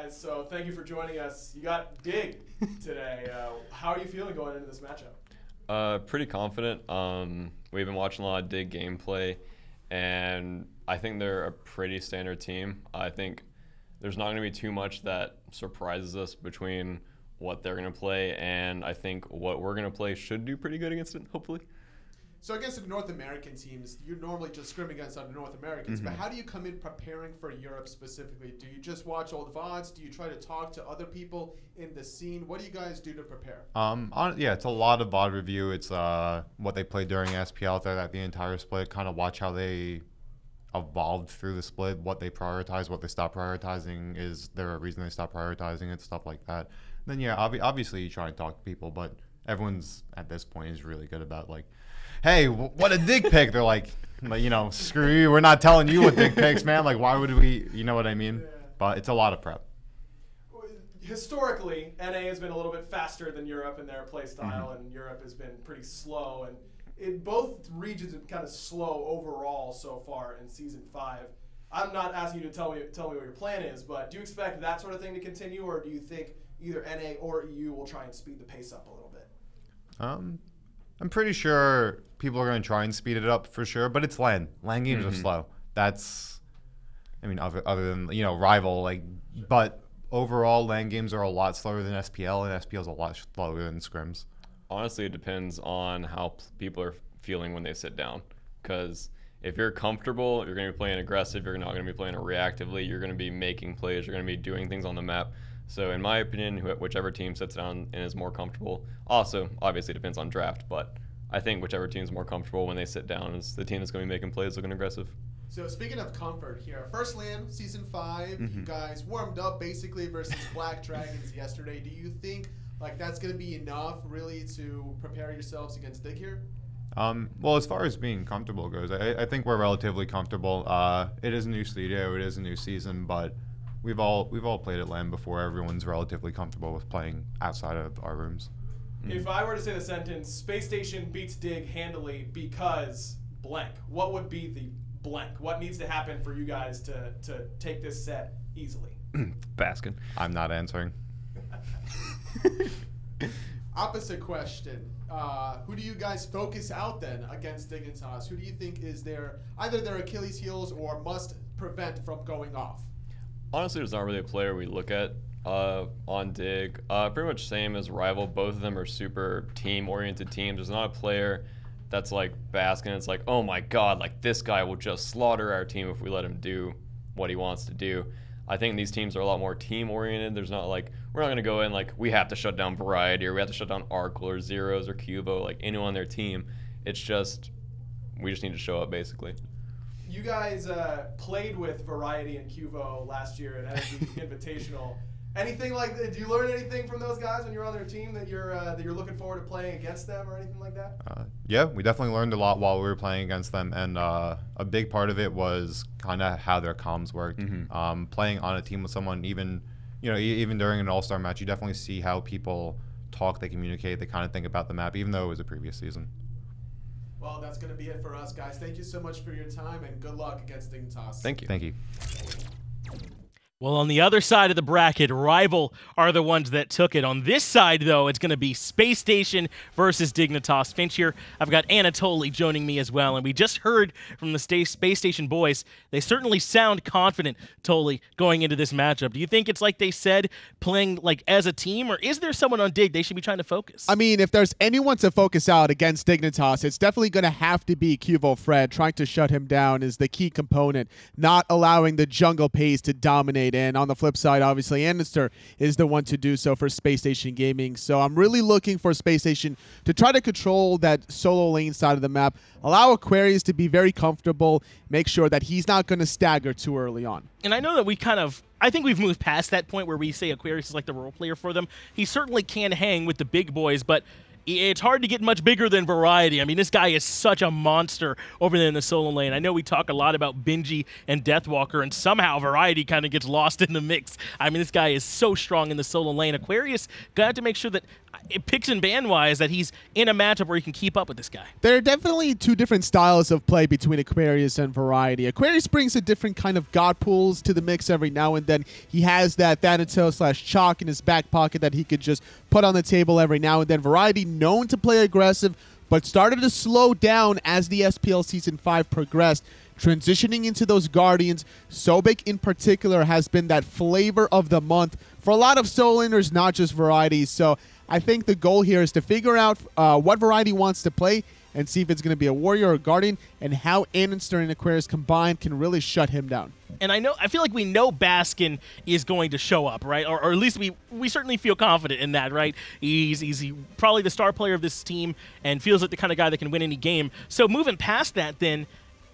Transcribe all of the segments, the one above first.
guys. So thank you for joining us. You got Dig today. How are you feeling going into this matchup? Pretty confident. We've been watching a lot of Dig gameplay, and I think they're a pretty standard team. I think there's not going to be too much that surprises us between what they're going to play, and I think what we're going to play should do pretty good against it, hopefully. So against the North American teams, you're normally just scrimming against other North Americans, but how do you come in preparing for Europe specifically? Do you just watch old VODs? Do you try to talk to other people in the scene? What do you guys do to prepare? Yeah, it's a lot of VOD review. It's what they played during SPL throughout the entire split, kind of watch how they evolved through the split, what they prioritize, what they stopped prioritizing. Is there a reason they stopped prioritizing it, stuff like that. And then, yeah, obviously you try and talk to people, but everyone's at this point is really good about, like, hey, what a dig pick. They're like, you know, screw you. We're not telling you what dig picks, man. Like, why would we? You know what I mean? Yeah. But it's a lot of prep. Historically, NA has been a little bit faster than Europe in their play style, and Europe has been pretty slow. And both regions have been kind of slow overall so far in Season 5. I'm not asking you to tell me what your plan is, but do you expect that sort of thing to continue, or do you think either NA or EU will try and speed the pace up a little bit? I'm pretty sure people are going to try and speed it up for sure, but it's LAN. LAN games are slow. That's, I mean, other than, you know, Rival, like, but overall, LAN games are a lot slower than SPL, and SPL is a lot slower than scrims. Honestly, it depends on how people are feeling when they sit down. Because if you're comfortable, you're going to be playing aggressive, you're not going to be playing reactively, you're going to be making plays, you're going to be doing things on the map. So in my opinion, whichever team sits down and is more comfortable, also obviously depends on draft, but I think whichever team's more comfortable when they sit down is the team that's going to be making plays looking aggressive. So speaking of comfort here, first LAN, Season 5, you guys warmed up basically versus Black Dragons yesterday. Do you think like that's going to be enough really to prepare yourselves against Dig here? Well, as far as being comfortable goes, I think we're relatively comfortable. It is a new studio, it is a new season, but we've all played at LAN before. Everyone's relatively comfortable with playing outside of our rooms. If I were to say the sentence, Spacestation beats Dig handily because blank, what would be the blank? What needs to happen for you guys to take this set easily? Baskin. I'm not answering. Opposite question. Who do you guys focus out then against Dignitas? Who do you think is either their Achilles heels or must prevent from going off? Honestly, there's not really a player we look at on Dig. Pretty much same as Rival. Both of them are super team-oriented teams. There's not a player that's like Baskin. It's like, oh my god, like this guy will just slaughter our team if we let him do what he wants to do. I think these teams are a lot more team-oriented. There's not like, we're not going to go in like, we have to shut down BaRRaCCuDDa or we have to shut down Arkkyl or Zyrhoes or Qvo, like anyone on their team. It's just, we just need to show up basically. You guys played with Variety and Qvo last year at the Invitational. Anything like that? Do you learn anything from those guys when you're on their team that you're looking forward to playing against them or anything like that? Yeah, we definitely learned a lot while we were playing against them, and a big part of it was kind of how their comms worked. Playing on a team with someone, even during an all-star match, you definitely see how people talk, they communicate, they kind of think about the map, even though it was a previous season. Well, that's going to be it for us, guys. Thank you so much for your time, and good luck against Dignitas. Thank you. Thank you. Well, on the other side of the bracket, Rival are the ones that took it. On this side, though, it's going to be Space Station versus Dignitas. Finch here, I've got Anatoly joining me as well, and we just heard from the Space Station boys. They certainly sound confident, Toly, going into this matchup. Do you think it's like they said, playing like as a team, or is there someone on Dig they should be trying to focus? I mean, if there's anyone to focus out against Dignitas, it's definitely going to have to be QvoFred. Trying to shut him down is the key component, not allowing the jungle pace to dominate. And on the flip side, obviously, andinster is the one to do so for Space Station Gaming. So I'm really looking for Space Station to try to control that solo lane side of the map, allow Aquarius to be very comfortable, make sure that he's not going to stagger too early on. And I know that I think we've moved past that point where we say Aquarius is like the role player for them. He certainly can hang with the big boys, but it's hard to get much bigger than Variety. I mean, this guy is such a monster over there in the solo lane. I know we talk a lot about Benji and Deathwalker, and somehow Variety kind of gets lost in the mix. I mean, this guy is so strong in the solo lane. Aquarius got to make sure that picks and ban-wise that he's in a matchup where he can keep up with this guy. There are definitely two different styles of play between Aquarius and Variety. Aquarius brings a different kind of god pools to the mix every now and then. He has that Thanatos/Chalk in his back pocket that he could just put on the table every now and then. Variety, known to play aggressive, but started to slow down as the SPL Season 5 progressed, transitioning into those Guardians. Sobek in particular has been that flavor of the month for a lot of solo laners, not just Variety. So I think the goal here is to figure out what Variety wants to play and see if it's going to be a Warrior or a Guardian, and how andinster and Aquarius combined can really shut him down. And I feel like we know Baskin is going to show up, right? Or at least we certainly feel confident in that, right? He's probably the star player of this team and feels like the kind of guy that can win any game. So moving past that then,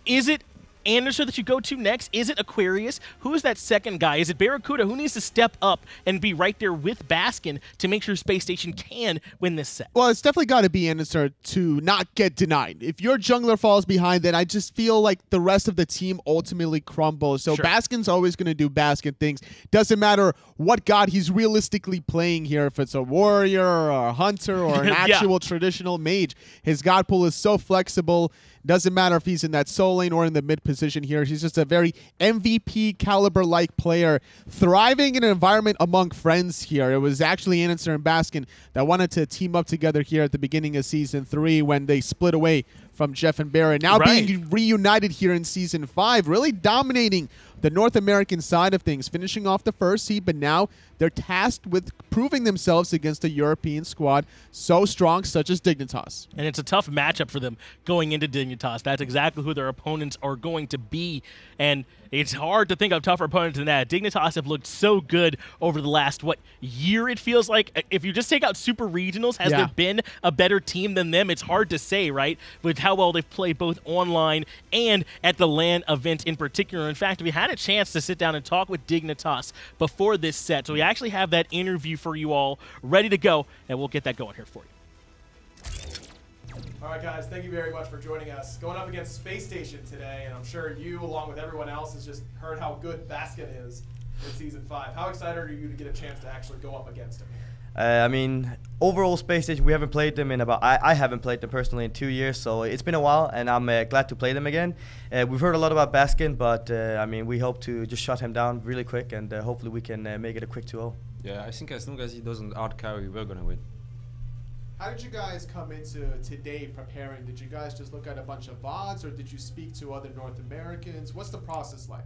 is it andinster that you go to next? Is it Aquarius? Who is that second guy? Is it BaRRaCCuDDa? Who needs to step up and be right there with Baskin to make sure Spacestation can win this set? Well, it's definitely got to be andinster to not get denied. If your jungler falls behind, then I just feel like the rest of the team ultimately crumbles. So Sure. Baskin's always going to do Baskin things. Doesn't matter what god he's realistically playing here, if it's a warrior or a hunter or an Yeah. actual traditional mage. His god pool is so flexible. Doesn't matter if he's in that soul lane or in the mid position here. He's just a very MVP caliber-like player, thriving in an environment among friends here. It was actually andinster and Baskin that wanted to team up together here at the beginning of Season 3 when they split away from Jeff and BaRRa. Now Right. being reunited here in Season 5, really dominating the North American side of things, finishing off the first seed, but now they're tasked with proving themselves against a European squad so strong, such as Dignitas. And it's a tough matchup for them going into Dignitas. That's exactly who their opponents are going to be. And it's hard to think of tougher opponents than that. Dignitas have looked so good over the last, year it feels like? If you just take out Super Regionals, has there been a better team than them? It's hard to say, right? With how well they've played both online and at the LAN event in particular. In fact, we had a chance to sit down and talk with Dignitas before this set. So we actually have that interview for you all ready to go, and we'll get that going here for you. All right, guys, thank you very much for joining us. Going up against Spacestation today, and I'm sure you, along with everyone else, has just heard how good Baskin is in Season 5. How excited are you to get a chance to actually go up against him? I mean, overall Spacestation, we haven't played them in about, I haven't played them personally in 2 years, so it's been a while, and I'm glad to play them again. We've heard a lot about Baskin, but I mean, we hope to just shut him down really quick, and hopefully we can make it a quick 2-0. Yeah, I think as long as he doesn't outcarry, we're gonna win. How did you guys come into today preparing? Did you guys just look at a bunch of VODs, or did you speak to other North Americans? What's the process like?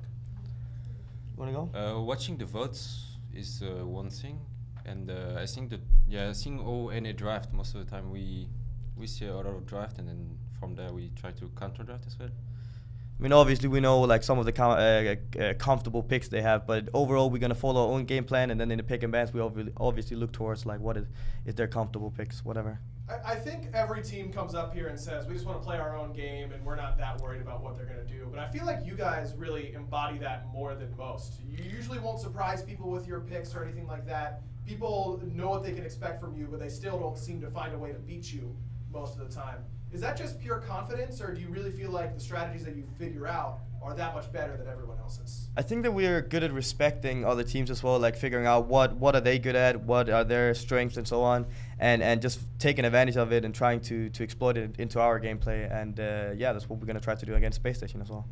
Want to go? Watching the votes is one thing, and I think that seeing any draft most of the time we see a lot of draft, and then from there we try to counter draft as well. I mean, obviously we know like some of the comfortable picks they have, but overall we're gonna follow our own game plan, and then in the pick and bans we obviously look towards like what is their comfortable picks, whatever. I think every team comes up here and says, we just want to play our own game and we're not that worried about what they're going to do. But I feel like you guys really embody that more than most. You usually won't surprise people with your picks or anything like that. People know what they can expect from you, but they still don't seem to find a way to beat you most of the time. Is that just pure confidence, or do you really feel like the strategies that you figure out are that much better than everyone else's? I think that we are good at respecting other teams as well, like figuring out what are they good at, what are their strengths and so on, and just taking advantage of it and trying to exploit it into our gameplay. And yeah, that's what we're going to try to do against Spacestation as well.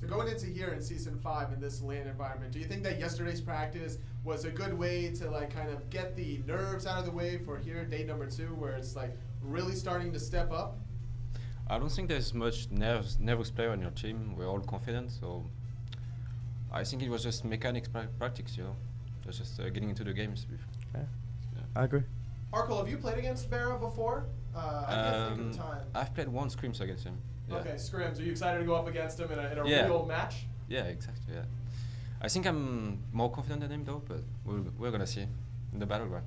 So going into here in Season 5 in this LAN environment, do you think that yesterday's practice was a good way to like kind of get the nerves out of the way for here, day number 2, where it's like really starting to step up? I don't think there's much nervous player on your team. We're all confident, so I think it was just mechanics practice, you know. It was just getting into the games. Yeah. I agree. Arkkyl, have you played against BaRRa before? I can't think of the time. I've played one scrims against him. Yeah. Okay, scrims. Are you excited to go up against him in a Yeah. real match? Yeah, exactly. Yeah. I think I'm more confident than him though, but we're gonna see in the battleground.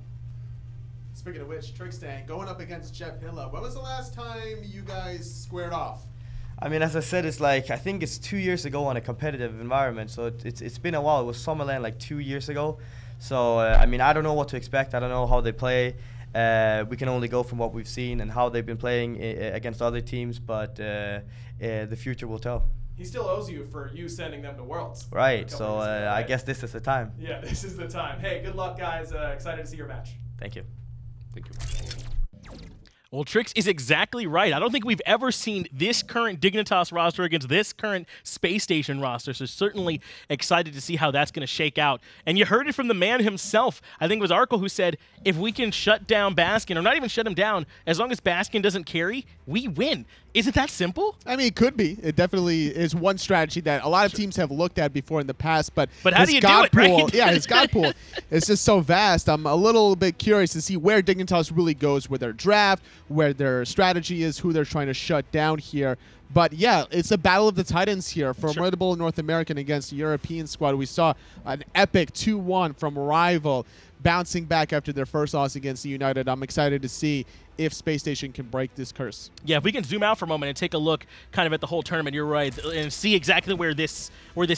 Speaking of which, Trixtank going up against JeffHindla. When was the last time you guys squared off? I mean, as I said, it's like, I think it's 2 years ago on a competitive environment, so it's been a while. It was Summerland like 2 years ago. So, I mean, I don't know what to expect. I don't know how they play. We can only go from what we've seen and how they've been playing against other teams, but the future will tell. He still owes you for you sending them to Worlds. Right, so I guess this is the time. Yeah, this is the time. Hey, good luck, guys. Excited to see your match. Thank you. Thank you. Well, Trix is exactly right. I don't think we've ever seen this current Dignitas roster against this current Space Station roster, so certainly excited to see how that's going to shake out. And you heard it from the man himself. I think it was Arkkyl who said, if we can shut down Baskin, or not even shut him down, as long as Baskin doesn't carry, we win. Is it that simple? I mean, it could be. It definitely is one strategy that a lot of teams have looked at before in the past. But how do you do it, pool, right? Yeah, his god pool is just so vast. I'm a little bit curious to see where Dignitas really goes with their draft, where their strategy is, who they're trying to shut down here. But yeah, it's a battle of the Titans here. Formidable North American against the European squad. We saw an epic 2-1 from Rival, bouncing back after their first loss against the United. I'm excited to see if Space Station can break this curse. Yeah, if we can zoom out for a moment and take a look kind of at the whole tournament, you're right, and see exactly where this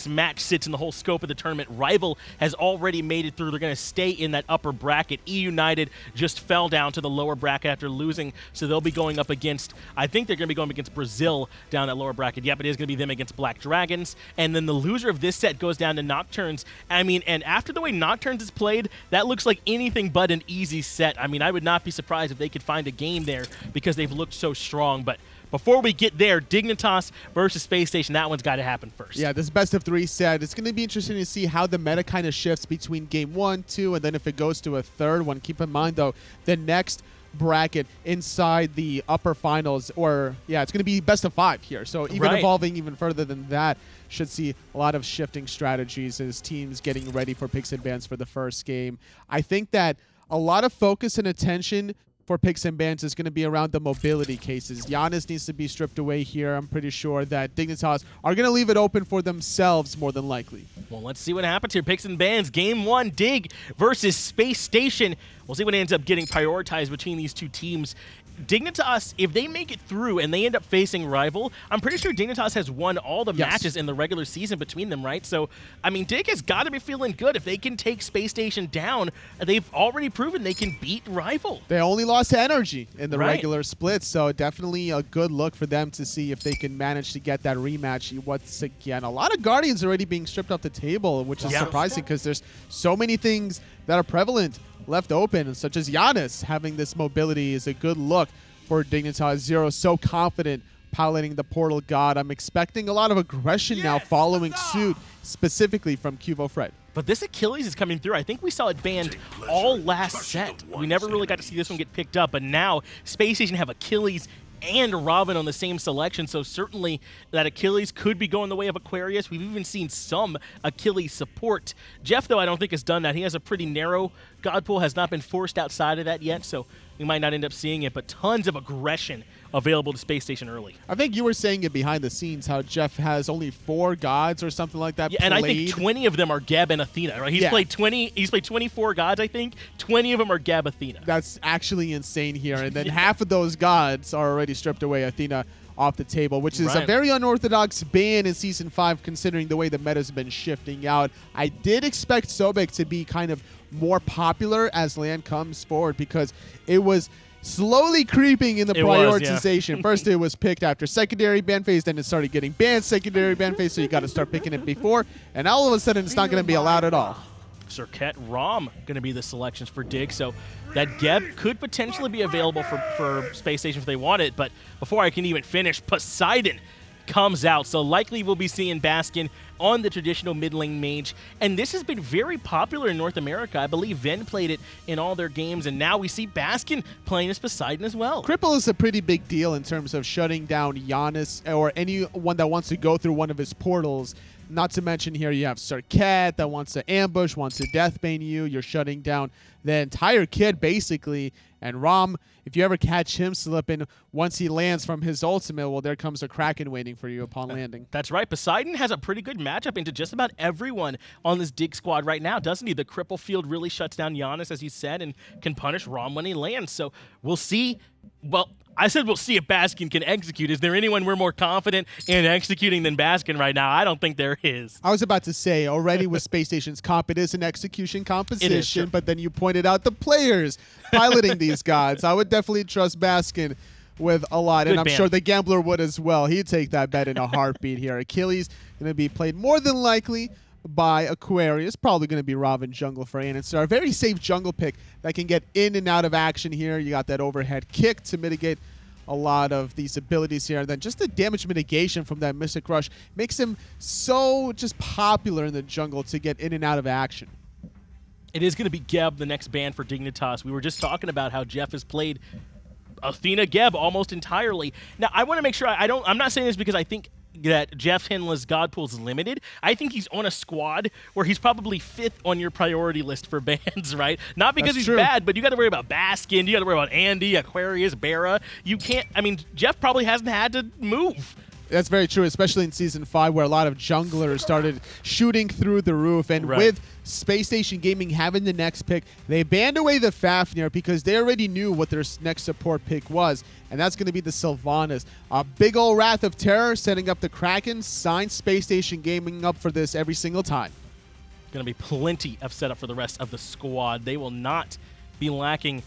match sits in the whole scope of the tournament. Rival has already made it through. They're going to stay in that upper bracket. E-United just fell down to the lower bracket after losing, so they'll be going up against, I think they're going to be going up against Brazil down that lower bracket. Yep, it is going to be them against Black Dragons. And then the loser of this set goes down to Nocturnes. I mean, and after the way Nocturnes is played, that looks like anything but an easy set. I mean, I would not be surprised if they could find a game there because they've looked so strong. But before we get there, Dignitas versus Space Station, that one's got to happen first. Yeah, this best-of-3 set, it's going to be interesting to see how the meta kind of shifts between game 1, 2, and then if it goes to a third one. Keep in mind, though, the next bracket inside the upper finals, or yeah, it's going to be best-of-5 here. So even evolving even further than that, should see a lot of shifting strategies as teams getting ready for picks and bans for the first game. I think that a lot of focus and attention for picks and bans is going to be around the mobility cases. Janus needs to be stripped away here. I'm pretty sure that Dignitas are going to leave it open for themselves more than likely. Well, let's see what happens here. Picks and bans, game 1, Dig versus Space Station. We'll see what ends up getting prioritized between these two teams. Dignitas, if they make it through and they end up facing Rival, I'm pretty sure Dignitas has won all the matches in the regular season between them, right? So, I mean, Dig has got to be feeling good. If they can take Space Station down, they've already proven they can beat Rival. They only lost energy in the regular split, so definitely a good look for them to see if they can manage to get that rematch once again. A lot of Guardians already being stripped off the table, which is surprising because there's so many things that are prevalent left open, such as Janus having this mobility is a good look for Dignitas. Zero so confident piloting the Portal God. I'm expecting a lot of aggression now following suit, specifically from QvoFred. But this Achilles is coming through. I think we saw it banned all last set. We never really got to see this one get picked up, but now Space Station have Achilles and Ravana on the same selection, so certainly that Achilles could be going the way of Aquarius. We've even seen some Achilles support. Jeff, though, I don't think has done that. He has a pretty narrow god pool, has not been forced outside of that yet, so we might not end up seeing it, but tons of aggression available to Space Station early. I think you were saying it behind the scenes, how Jeff has only 4 gods or something like that. Yeah, and I think 20 of them are Geb and Athena, right? He's played 24 gods, I think. 20 of them are Geb, Athena. That's actually insane here. And then half of those gods are already stripped away, Athena off the table, which is a very unorthodox ban in Season 5 considering the way the meta's been shifting out. I did expect Sobek to be kind of more popular as land comes forward because it was slowly creeping in the prioritization. First it was picked after secondary ban phase, then it started getting banned secondary ban phase, so you got to start picking it before, and all of a sudden it's not going to be allowed at all. Serqet, Ram going to be the selections for Dig, so that Geb could potentially be available for Space Station if they want it, but before I can even finish, Poseidon comes out, so likely we'll be seeing Baskin on the traditional mid lane mage, and this has been very popular in North America. I believe Ven played it in all their games, and now we see Baskin playing as Poseidon as well. Cripple is a pretty big deal in terms of shutting down Janus or anyone that wants to go through one of his portals. Not to mention here you have Serqet that wants to ambush, wants to deathbane you. You're shutting down the entire kit basically. And Ram, if you ever catch him slipping, once he lands from his ultimate, well, there comes a Kraken waiting for you upon landing. That's right. Poseidon has a pretty good matchup into just about everyone on this Dig squad right now, doesn't he? The cripple field really shuts down Janus, as you said, and can punish Ram when he lands. So we'll see. Well, I said we'll see if Baskin can execute. Is there anyone we're more confident in executing than Baskin right now? I don't think there is. I was about to say, already with Space Station's comp, it is an execution composition, but then you pointed out the players piloting these gods. I would definitely trust Baskin with a lot, and I'm sure the gambler would as well. He'd take that bet in a heartbeat here. Achilles going to be played more than likely by Aquarius. Probably going to be Ravana jungle for andinster. A very safe jungle pick that can get in and out of action here. You got that overhead kick to mitigate a lot of these abilities here. And then just the damage mitigation from that Mystic Rush makes him so just popular in the jungle to get in and out of action. It is going to be Geb, the next ban for Dignitas. We were just talking about how Jeff has played Athena Geb almost entirely. Now, I want to make sure I'm not saying this because I think that JeffHindla's God pool is limited. I think he's on a squad where he's probably 5th on your priority list for bans, right? Not because he's bad, but you got to worry about Baskin, you got to worry about Andy, Aquarius, BaRRaCCuDDa. You can't, I mean, Jeff probably hasn't had to move. That's very true, especially in Season 5 where a lot of junglers started shooting through the roof. And with Spacestation Gaming having the next pick, they banned away the Fafnir because they already knew what their next support pick was. And that's going to be the Sylvanus. A big old Wrath of Terror setting up the Kraken. Signed Spacestation Gaming up for this every single time. Going to be plenty of setup for the rest of the squad. They will not be lacking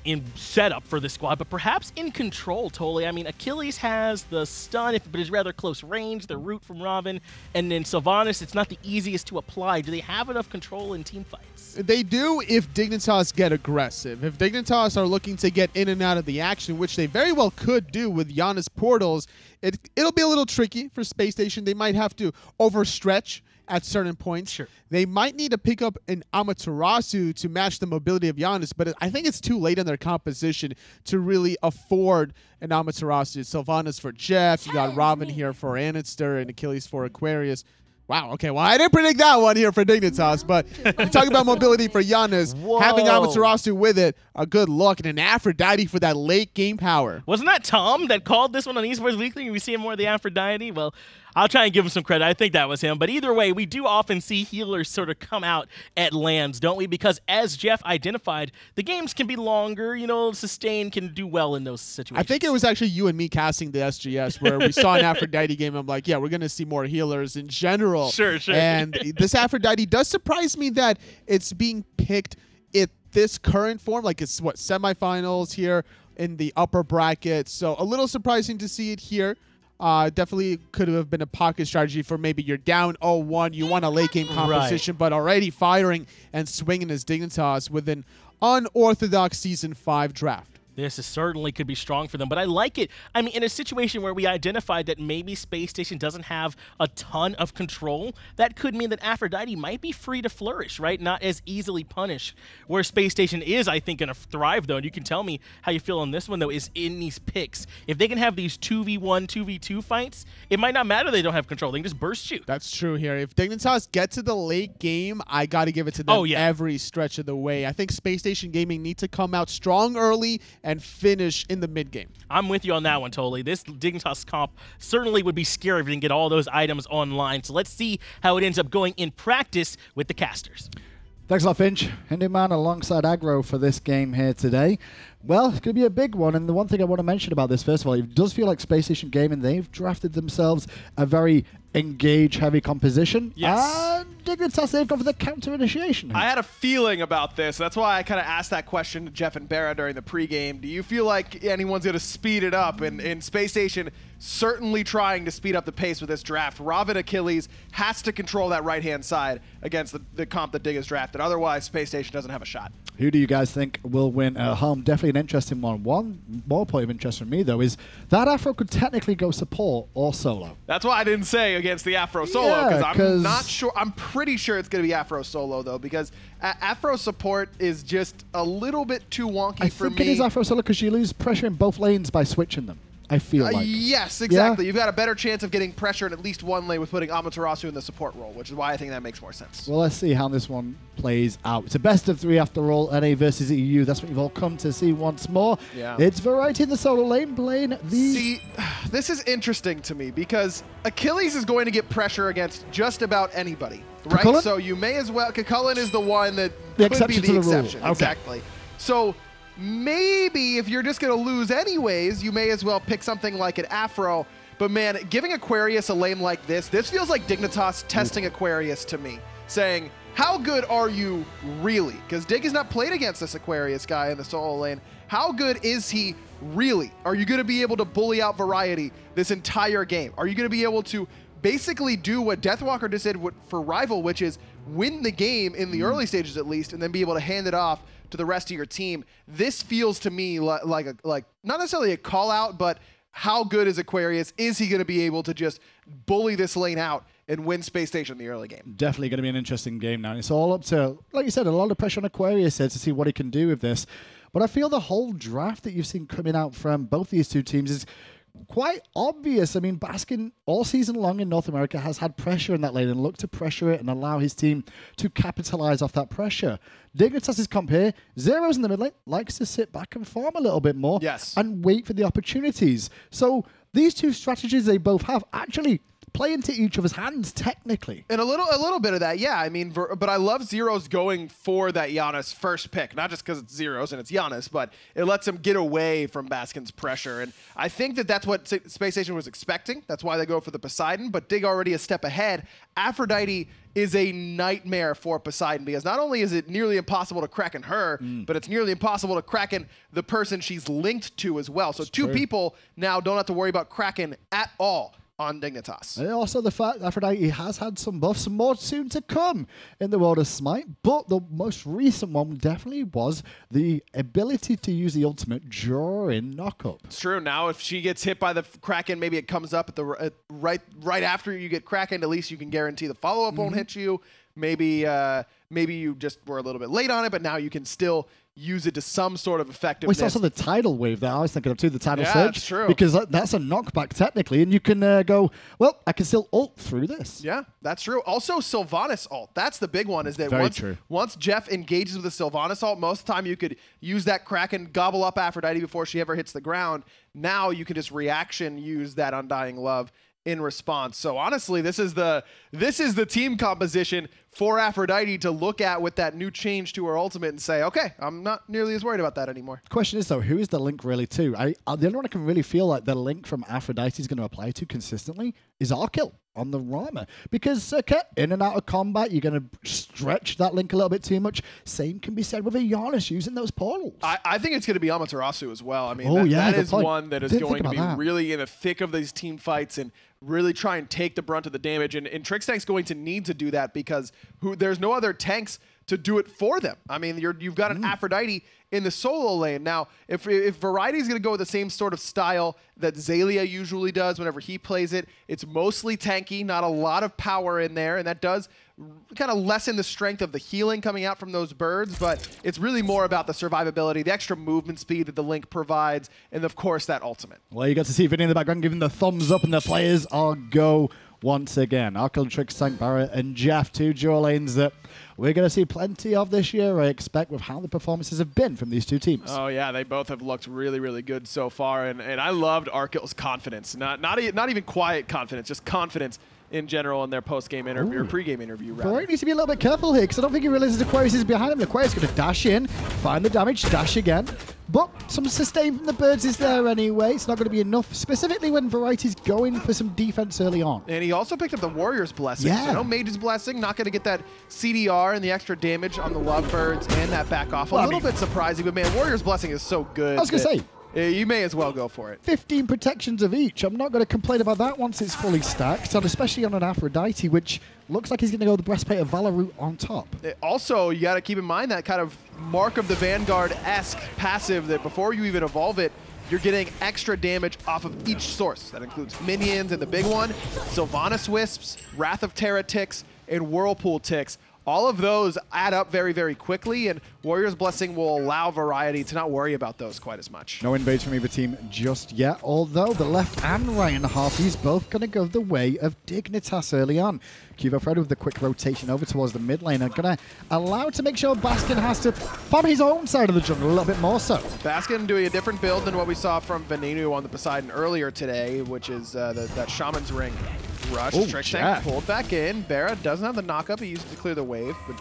in setup for this squad, but perhaps in control, totally. I mean, Achilles has the stun, but is rather close range, the root from Ravana, and then Sylvanus, it's not the easiest to apply. Do they have enough control in team fights? They do if Dignitas get aggressive. If Dignitas are looking to get in and out of the action, which they very well could do with Janus portals, it'll be a little tricky for Spacestation. They might have to overstretch at certain points. Sure. They might need to pick up an Amaterasu to match the mobility of Janus, but I think it's too late in their composition to really afford an Amaterasu. Sylvanus for Jeff, you got Ravana here for andinster, and Achilles for Aquarius. Wow, okay, well, I didn't predict that one here for Dignitas, but you talk about mobility for Janus, having Amaterasu with it, a good look, and an Aphrodite for that late game power. Wasn't that Tom that called this one on Esports Weekly? We see more of the Aphrodite? Well, I'll try and give him some credit. I think that was him. But either way, we do often see healers sort of come out at lands, don't we? Because as Jeff identified, the games can be longer. You know, sustain can do well in those situations. I think it was actually you and me casting the SGS where we saw an Aphrodite game. I'm like, yeah, we're going to see more healers in general. Sure. And this Aphrodite does surprise me that it's being picked at this current form. Like it's, semifinals here in the upper bracket. So a little surprising to see it here. Definitely could have been a pocket strategy for maybe you're down 0-1, you want a late game composition, but already firing and swinging as Dignitas with an unorthodox Season 5 draft. This is certainly could be strong for them, but I like it. I mean, in a situation where we identified that maybe Spacestation doesn't have a ton of control, that could mean that Aphrodite might be free to flourish, right? Not as easily punished. Where Spacestation is, I think, going to thrive, though, and you can tell me how you feel on this one, though, is in these picks. If they can have these 2v1, 2v2 fights, it might not matter they don't have control. They can just burst you. That's true here. If Dignitas get to the late game, I got to give it to them every stretch of the way. I think Spacestation Gaming need to come out strong early and finish in the mid game. I'm with you on that one, totally. This Dignitas comp certainly would be scary if we can get all those items online. So let's see how it ends up going in practice with the casters. Thanks a lot, Finch. Hinduman alongside Aggro for this game here today. Well, it's going to be a big one, and the one thing I want to mention about this, first of all, it does feel like Spacestation Gaming, they've drafted themselves a very engage-heavy composition. Yes. And Dignitas, they've gone for the counter-initiation. I had a feeling about this. That's why I kind of asked that question to Jeff and BaRRaCCuDDa during the pregame. Do you feel like anyone's going to speed it up? And in Spacestation, certainly trying to speed up the pace with this draft. Ravana Achilles has to control that right-hand side against the comp that Dig has drafted. Otherwise, Spacestation doesn't have a shot. Who do you guys think will win at home? Definitely an interesting one. One more point of interest for me, though, is that Afro could technically go support or solo. That's why I didn't say against the Afro solo, because I'm not sure. I'm pretty sure it's going to be Afro solo, though, because Afro support is just a little bit too wonky for me. I think it is Afro solo because you lose pressure in both lanes by switching them. I feel like. Yes, exactly. You've got a better chance of getting pressure in at least one lane with putting Amaterasu in the support role, which is why I think that makes more sense. Well, let's see how this one plays out. It's a best of 3 after all, NA versus EU. That's what you've all come to see once more. Yeah. It's variety in the solo lane playing these. See, this is interesting to me because Achilles is going to get pressure against just about anybody, right? Cucullin? So you may as well. Cucullin is the one that The could be exception the to the exception. rule. Okay. Exactly. So maybe if you're just going to lose anyways, you may as well pick something like an Afro. But man, giving Aquarius a lane like this feels like Dignitas testing Aquarius to me, saying, how good are you really? Because Dig has not played against this Aquarius guy in the solo lane. How good is he really? Are you going to be able to bully out Variety this entire game? Are you going to be able to basically do what Deathwalker just did for Rival, which is win the game in the early stages at least, and then be able to hand it off to the rest of your team. This feels to me like not necessarily a call out, but how good is Aquarius? Is he going to be able to just bully this lane out and win Space Station in the early game? Definitely going to be an interesting game now. It's all up to, like you said, a lot of pressure on Aquarius here to see what he can do with this. But I feel the whole draft that you've seen coming out from both these two teams is quite obvious. I mean, Baskin all season long in North America has had pressure in that lane and looked to pressure it and allow his team to capitalize off that pressure. Dignitas' comp here, Zyrhoes in the mid lane, likes to sit back and farm a little bit more and wait for the opportunities. So these two strategies they both have actually play into each other's hands technically. And a little bit of that, yeah. I mean, but I love Zyrhoes going for that Janus first pick, not just because it's Zyrhoes and it's Janus, but it lets him get away from Baskin's pressure. And I think that that's what Space Station was expecting. That's why they go for the Poseidon, but Dig already a step ahead. Aphrodite is a nightmare for Poseidon because not only is it nearly impossible to Kraken her, but it's nearly impossible to Kraken the person she's linked to as well. So two people now don't have to worry about Kraken at all on Dignitas. And also the fact Aphrodite has had some buffs, some more soon to come in the world of Smite, but the most recent one definitely was the ability to use the ultimate during knockup. It's true. Now if she gets hit by the Kraken, maybe it comes up at the right after you get Kraken, at least you can guarantee the follow-up won't hit you. Maybe you just were a little bit late on it, but now you can still use it to some sort of effectiveness. Well, it's also the tidal wave that I was thinking of too, the tidal surge. That's true. Because that's a knockback technically, and you can go, well, I can still ult through this. Yeah, that's true. Also, Sylvanus ult. That's the big one, is that once Jeff engages with the Sylvanus ult, most of the time you could use that Kraken, gobble up Aphrodite before she ever hits the ground. Now you can just reaction use that Undying Love in response. So honestly, this is the team composition for Aphrodite to look at with that new change to her ultimate and say, okay, I'm not nearly as worried about that anymore. Question is though, who is the link really to? The only one I can really feel like the link from Aphrodite is going to apply to consistently is Arkkyl on the Rama. Because Serqet, in and out of combat, you're going to stretch that link a little bit too much. Same can be said with a Janus using those portals. I think it's going to be Amaterasu as well. I mean, that is one that is going to be really in the thick of these team fights and really try and take the brunt of the damage. And Trixtank's going to need to do that because there's no other tanks to do it for them. I mean, you've got an Aphrodite in the solo lane. Now, if Variety is going to go with the same sort of style that Xaylia usually does whenever he plays it, it's mostly tanky, not a lot of power in there, and that does kind of lessen the strength of the healing coming out from those birds, but it's really more about the survivability, the extra movement speed that the Link provides, and of course that ultimate. Well, you got to see Vinny in the background giving the thumbs up, and the players are go once again. Arkkyl, Trixtank, BaRRa, and Jeff, two dual lanes that we're going to see plenty of this year, I expect, with how the performances have been from these two teams. Oh, yeah, they both have looked really, really good so far, and I loved Arkyl's confidence. Not even quiet confidence, just confidence in general in their post-game interview, or pre-game interview, rather. BaRRaCC needs to be a little bit careful here, because I don't think he realizes Aquarius is behind him. Aquarius is going to dash in, find the damage, dash again. But some sustain from the birds is there anyway. It's not going to be enough, specifically when Variety's going for some defense early on. And he also picked up the Warrior's Blessing. Yeah. So no Mage's Blessing, not going to get that CDR and the extra damage on the Lovebirds and that back off. A little bit surprising, but man, Warrior's Blessing is so good. I was going to say, you may as well go for it. 15 protections of each. I'm not going to complain about that once it's fully stacked, and especially on an Aphrodite, which looks like he's going to go the Breastplate of Valor route on top. Also, you got to keep in mind that kind of Mark of the Vanguard-esque passive that before you even evolve it, you're getting extra damage off of each source. That includes minions and the big one, Sylvanus Wisps, Wrath of Terra ticks, and Whirlpool ticks. All of those add up very, very quickly, and Warrior's Blessing will allow Variety to not worry about those quite as much. No invades from either team just yet, although the left and right halfies both going to go the way of Dignitas early on. QvoFred with the quick rotation over towards the mid lane are going to allow to make sure Baskin has to farm his own side of the jungle a little bit more so. Baskin doing a different build than what we saw from Venenu on the Poseidon earlier today, which is that Shaman's Ring rush. Trixtank pulled back in. BaRRaCC doesn't have the knockup. He used it to clear the wave, but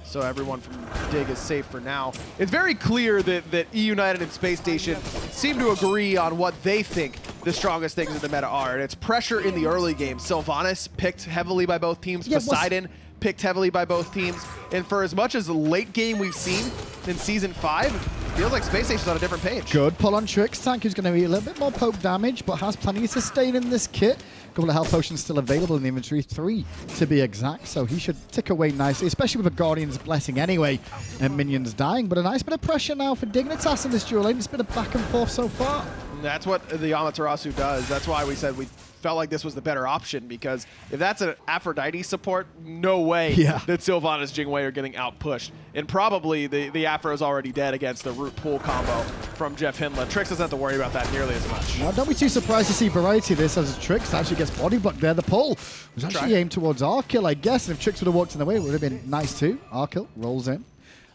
so everyone from Dig is safe for now. It's very clear that E-United and Space Station seem to agree on what they think the strongest things in the meta are, and it's pressure in the early game. Sylvanus picked heavily by both teams. Poseidon picked heavily by both teams. And for as much as the late game we've seen in Season 5, it feels like Space Station's on a different page. Good pull on Trixtank, who's going to be a little bit more poke damage, but has plenty of sustain in this kit. A couple of health potions still available in the inventory, 3 to be exact, so he should tick away nicely, especially with a Guardian's Blessing anyway, and minions dying. But a nice bit of pressure now for Dignitas in this duel lane. It's been a back and forth so far. That's what the Amaterasu does. That's why we said we felt like this was the better option, because if that's an Aphrodite support, no way that Sylvanus Jing are getting out-pushed. And probably the Aphro is already dead against the root pool combo from JeffHindla. Trix doesn't have to worry about that nearly as much. Now, don't be too surprised to see variety of this as Trix actually gets body blocked there. The pull was actually aimed towards Arkkyl, I guess, and if Trix would have walked in the way, it would have been nice too. Arkkyl rolls in,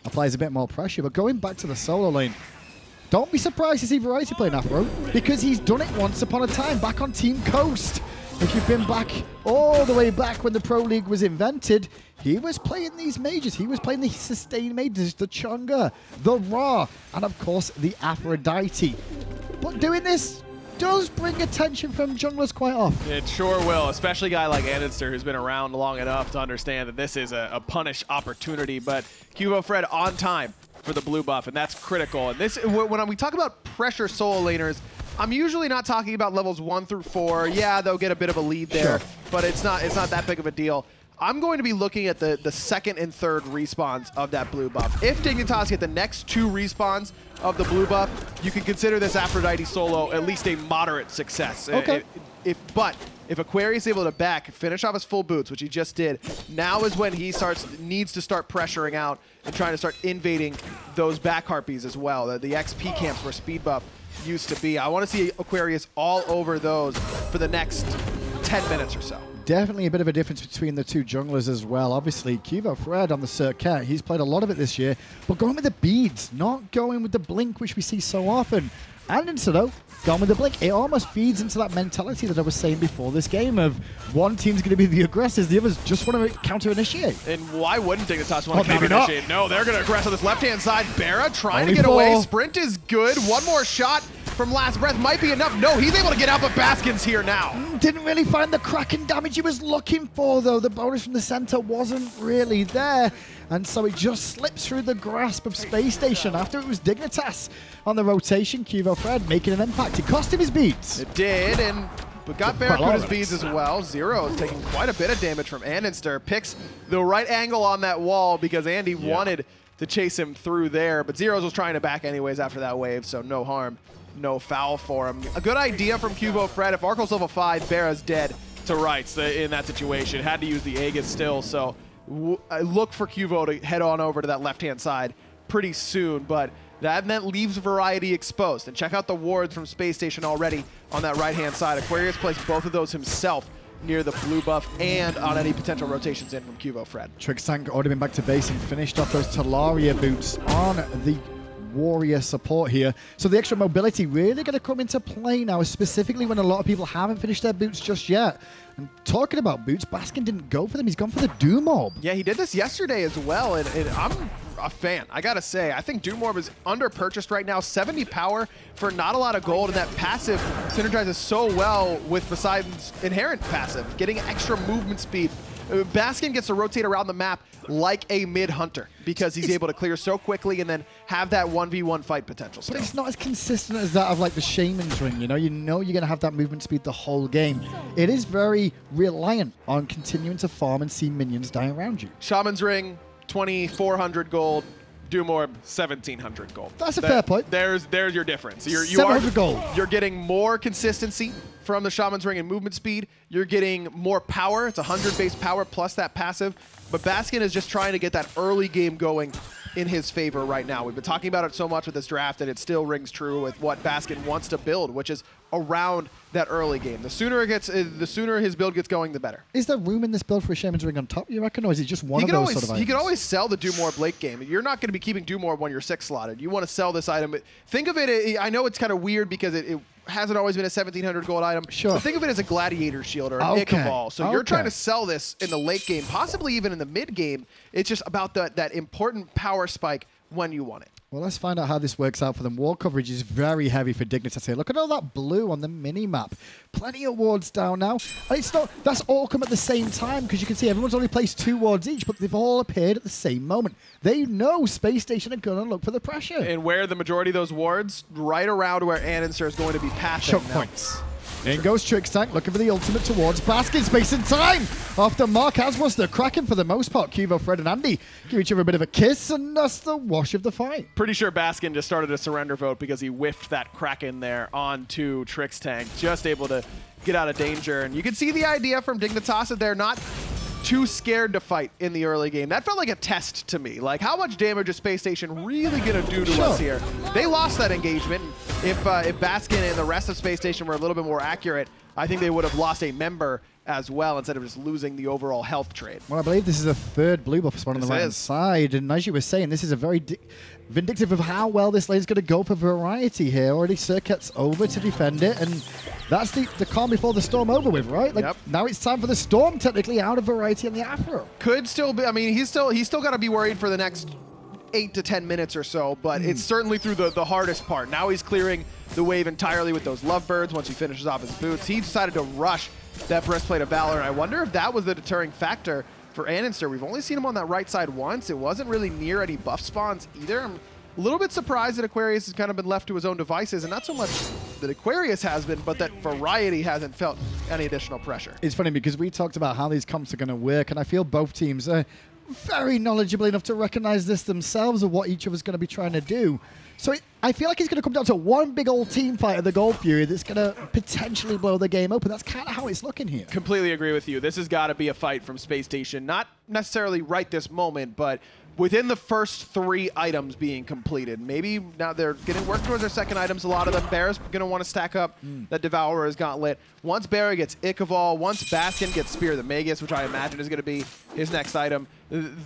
applies a bit more pressure, but going back to the solo lane, don't be surprised to see Variety playing Afro, because he's done it once upon a time back on Team Coast. If you've been back all the way back when the Pro League was invented, he was playing these mages. He was playing the sustained mages, the Chunga, the Ra, and of course the Aphrodite. But doing this does bring attention from junglers quite often. It sure will, especially a guy like andinster, who's been around long enough to understand that this is a punish opportunity. But QvoFred on time for the blue buff, and that's critical. And this, when we talk about pressure solo laners, I'm usually not talking about levels 1 through 4. Yeah, they'll get a bit of a lead there, but it's not that big of a deal. I'm going to be looking at the second and third respawns of that blue buff. If Dignitas get the next 2 respawns of the blue buff, you can consider this Aphrodite solo at least a moderate success. Okay. But if Aquarius is able to finish off his full boots, which he just did, now is when he needs to start pressuring out and trying to start invading those back harpies as well. The XP camps where speed buff used to be. I want to see Aquarius all over those for the next 10 minutes or so. Definitely a bit of a difference between the two junglers as well. Obviously, QvoFred on the Serqet, he's played a lot of it this year, but going with the beads, not going with the blink, which we see so often. andinster, though, gone with the blink. It almost feeds into that mentality that I was saying before this game of one team's going to be the aggressors, the others just want to counter-initiate. And why wouldn't Dignitas want to counter-initiate? No, they're going to aggress on this left-hand side. BaRRa trying to get away. Sprint is good. One more shot from last breath might be enough. No, he's able to get out, but Baskin's here now. Didn't really find the cracking damage he was looking for, though. The bonus from the center wasn't really there. And so it just slips through the grasp of Spacestation after it was Dignitas on the rotation. QvoFred making an impact. It cost him his beats. It did, but got BaRRaCCuDDa's beads as well. Zyrhoes taking quite a bit of damage from andinster. Picks the right angle on that wall because Andy wanted to chase him through there, but Zyrhoes was trying to back anyways after that wave, so no harm, no foul for him. A good idea from QvoFred. If Arkyl's level 5, BaRRa's dead to rights in that situation. Had to use the Aegis still, so look for Qvo to head on over to that left-hand side pretty soon, but that leaves Variety exposed. And check out the wards from Spacestation already on that right-hand side. Aquarius placed both of those himself near the blue buff and on any potential rotations in from QvoFred. Trixtank already been back to base and finished off those Talaria boots on the warrior support here. So the extra mobility really going to come into play now, specifically when a lot of people haven't finished their boots just yet. And talking about boots, Baskin didn't go for them. He's gone for the Doom Orb. Yeah, he did this yesterday as well, and I'm a fan. I gotta say, I think Doom Orb is under-purchased right now. 70 power for not a lot of gold, and that passive synergizes so well with Poseidon's inherent passive, getting extra movement speed. Baskin gets to rotate around the map like a mid-hunter because he's able to clear so quickly and then have that 1v1 fight potential still. But it's not as consistent as that of like the Shaman's Ring, you know you're going to have that movement speed the whole game. It is very reliant on continuing to farm and see minions die around you. Shaman's Ring, 2,400 gold. Doom Orb, 1,700 gold. That's a fair point. There's your difference. 700 gold. You're getting more consistency from the Shaman's Ring and movement speed. You're getting more power. It's 100 base power plus that passive. But Baskin is just trying to get that early game going in his favor right now. We've been talking about it so much with this draft, and it still rings true with what Baskin wants to build, which is around that early game. The sooner his build gets going, the better. Is there room in this build for a Shaman's Ring on top, you reckon, or is it just one of those sort of items? He could always sell the Doom Orb late game. You're not going to be keeping Doom Orb when you're 6 slotted. You want to sell this item. Think of it, I know it's kind of weird because it hasn't always been a 1,700 gold item. Sure. But think of it as a Gladiator Shield or an Ichabal. So you're trying to sell this in the late game, possibly even in the mid game. It's just about that important power spike when you want it. Well, let's find out how this works out for them. Wall coverage is very heavy for Dignitas here. Look at all that blue on the mini-map. Plenty of wards down now. And it's not, that's all come at the same time because you can see everyone's only placed 2 wards each, but they've all appeared at the same moment. They know Space Station are going to look for the pressure. And where the majority of those wards? Right around where andinster is going to be passing. Choke points. In goes Trixtank, looking for the ultimate towards Baskin. Space and time! Off the mark, as was the Kraken for the most part. QvoFred and Andy give each other a bit of a kiss, and that's the wash of the fight. Pretty sure Baskin just started a surrender vote because he whiffed that Kraken there onto Trixtank. Just able to get out of danger. And you can see the idea from Dignitas that they're not too scared to fight in the early game. That felt like a test to me. Like, how much damage is Spacestation really going to do to us here? They lost that engagement. If Baskin and the rest of Spacestation were a little bit more accurate, I think they would have lost a member as well instead of just losing the overall health trade. Well, I believe this is a third blue buff spawn on the right side, and as you were saying, this is a very vindictive of how well this lane is going to go for variety here. Already Serqet's over to defend it, and that's the calm before the storm over with, right? Like, now it's time for the storm, technically, out of variety on the Afro. Could still be, I mean, he's still got to be worried for the next 8 to 10 minutes or so, but it's certainly through the hardest part. Now he's clearing the wave entirely with those lovebirds once he finishes off his boots. He decided to rush that breastplate of valor, and I wonder if that was the deterring factor for andinster. We've only seen him on that right side once. It wasn't really near any buff spawns either. I'm a little bit surprised that Aquarius has kind of been left to his own devices, and not so much that Aquarius has been, but that variety hasn't felt any additional pressure. It's funny because we talked about how these comps are going to work, and I feel both teams are very knowledgeable enough to recognize this themselves of what each of us is going to be trying to do. So I feel like it's going to come down to one big old team fight of the Gold Fury that's going to potentially blow the game open. That's kind of how it's looking here. Completely agree with you. This has got to be a fight from Spacestation. Not necessarily right this moment, but within the first 3 items being completed. Maybe now they're getting work towards their second items. A lot of them. BaRRa's going to want to stack up that Devourer's Gauntlet. Once BaRRa gets Ichaival, once Baskin gets Spear of the Magus, which I imagine is going to be his next item,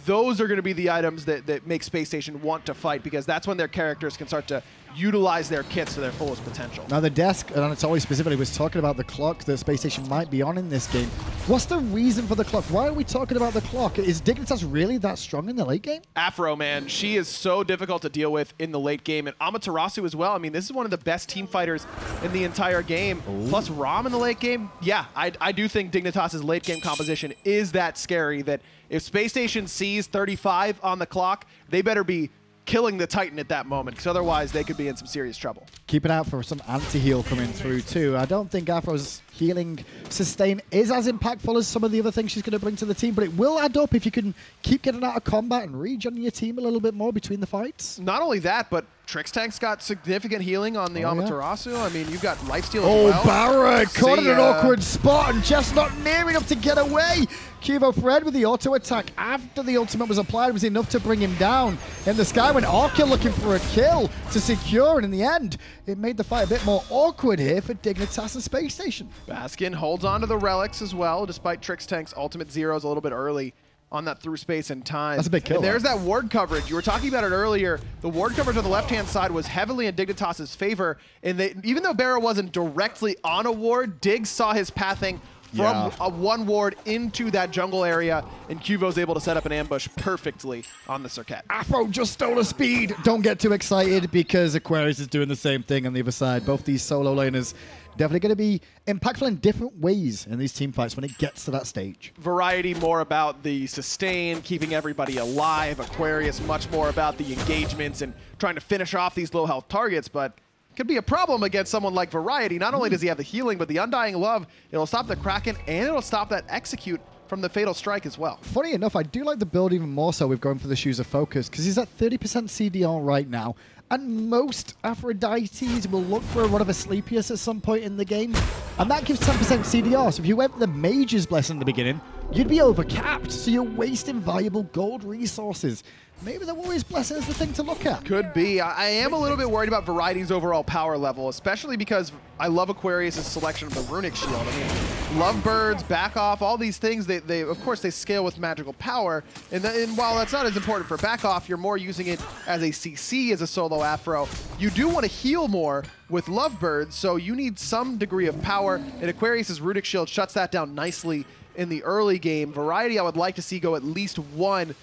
those are going to be the items that make Spacestation want to fight, because that's when their characters can start to utilize their kits to their fullest potential. Now the desk, and it's always specifically, was talking about the clock that Spacestation might be on in this game. What's the reason for the clock? Why are we talking about the clock? Is Dignitas really that strong in the late game? Afro, man, she is so difficult to deal with in the late game, and Amaterasu as well. I mean, this is one of the best team fighters in the entire game. Plus Rama in the late game. Yeah, I do think Dignitas' late game composition is that scary that if Spacestation sees 35 on the clock, they better be killing the Titan at that moment, because otherwise they could be in some serious trouble. Keep an eye out for some anti-heal coming through too. I don't think Afro's healing sustain is as impactful as some of the other things she's going to bring to the team, but it will add up if you can keep getting out of combat and regen your team a little bit more between the fights. Not only that, but Trixtank's got significant healing on the Amaterasu. I mean, you've got lifesteal as well. BaRRa caught in an awkward spot and just not near enough to get away. QvoFred with the auto attack after the ultimate was applied was enough to bring him down. In the sky went Arkkyl looking for a kill to secure, and in the end, it made the fight a bit more awkward here for Dignitas and Spacestation. Baskin holds on to the relics as well, despite Trixtank's ultimate zeros a little bit early on that through space and time. That's a big kill. And there's that ward coverage. You were talking about it earlier. The ward coverage on the left-hand side was heavily in Dignitas' favor. And even though BaRRa wasn't directly on a ward, Dig saw his pathing from one ward into that jungle area, and Qvo's able to set up an ambush perfectly on the Serqet. Afro just stole a speed. Don't get too excited because Aquarius is doing the same thing on the other side. Both these solo laners definitely going to be impactful in different ways in these team fights when it gets to that stage. Variety more about the sustain, keeping everybody alive. Aquarius much more about the engagements and trying to finish off these low health targets, but could be a problem against someone like Variety. Not only does he have the healing, but the Undying Love, it'll stop the Kraken and it'll stop that Execute from the Fatal Strike as well. Funny enough, I do like the build even more so with going for the Shoes of Focus, because he's at 30% CDR right now, and most Aphrodites will look for a run of a Asclepius at some point in the game, and that gives 10% CDR. So if you went for the Mage's Blessing in the beginning, you'd be overcapped, so you're wasting valuable gold resources. Maybe the Warrior's Blessing is the thing to look at. Could be. I am a little bit worried about Variety's overall power level, especially because I love Aquarius' selection of the Runic Shield. I mean, Lovebirds, Back Off, all these things, they of course, they scale with magical power. And while that's not as important for Back Off, you're more using it as a CC, as a solo Afro. You do want to heal more with Lovebirds, so you need some degree of power. And Aquarius' Runic Shield shuts that down nicely in the early game. Variety, I would like to see go at least one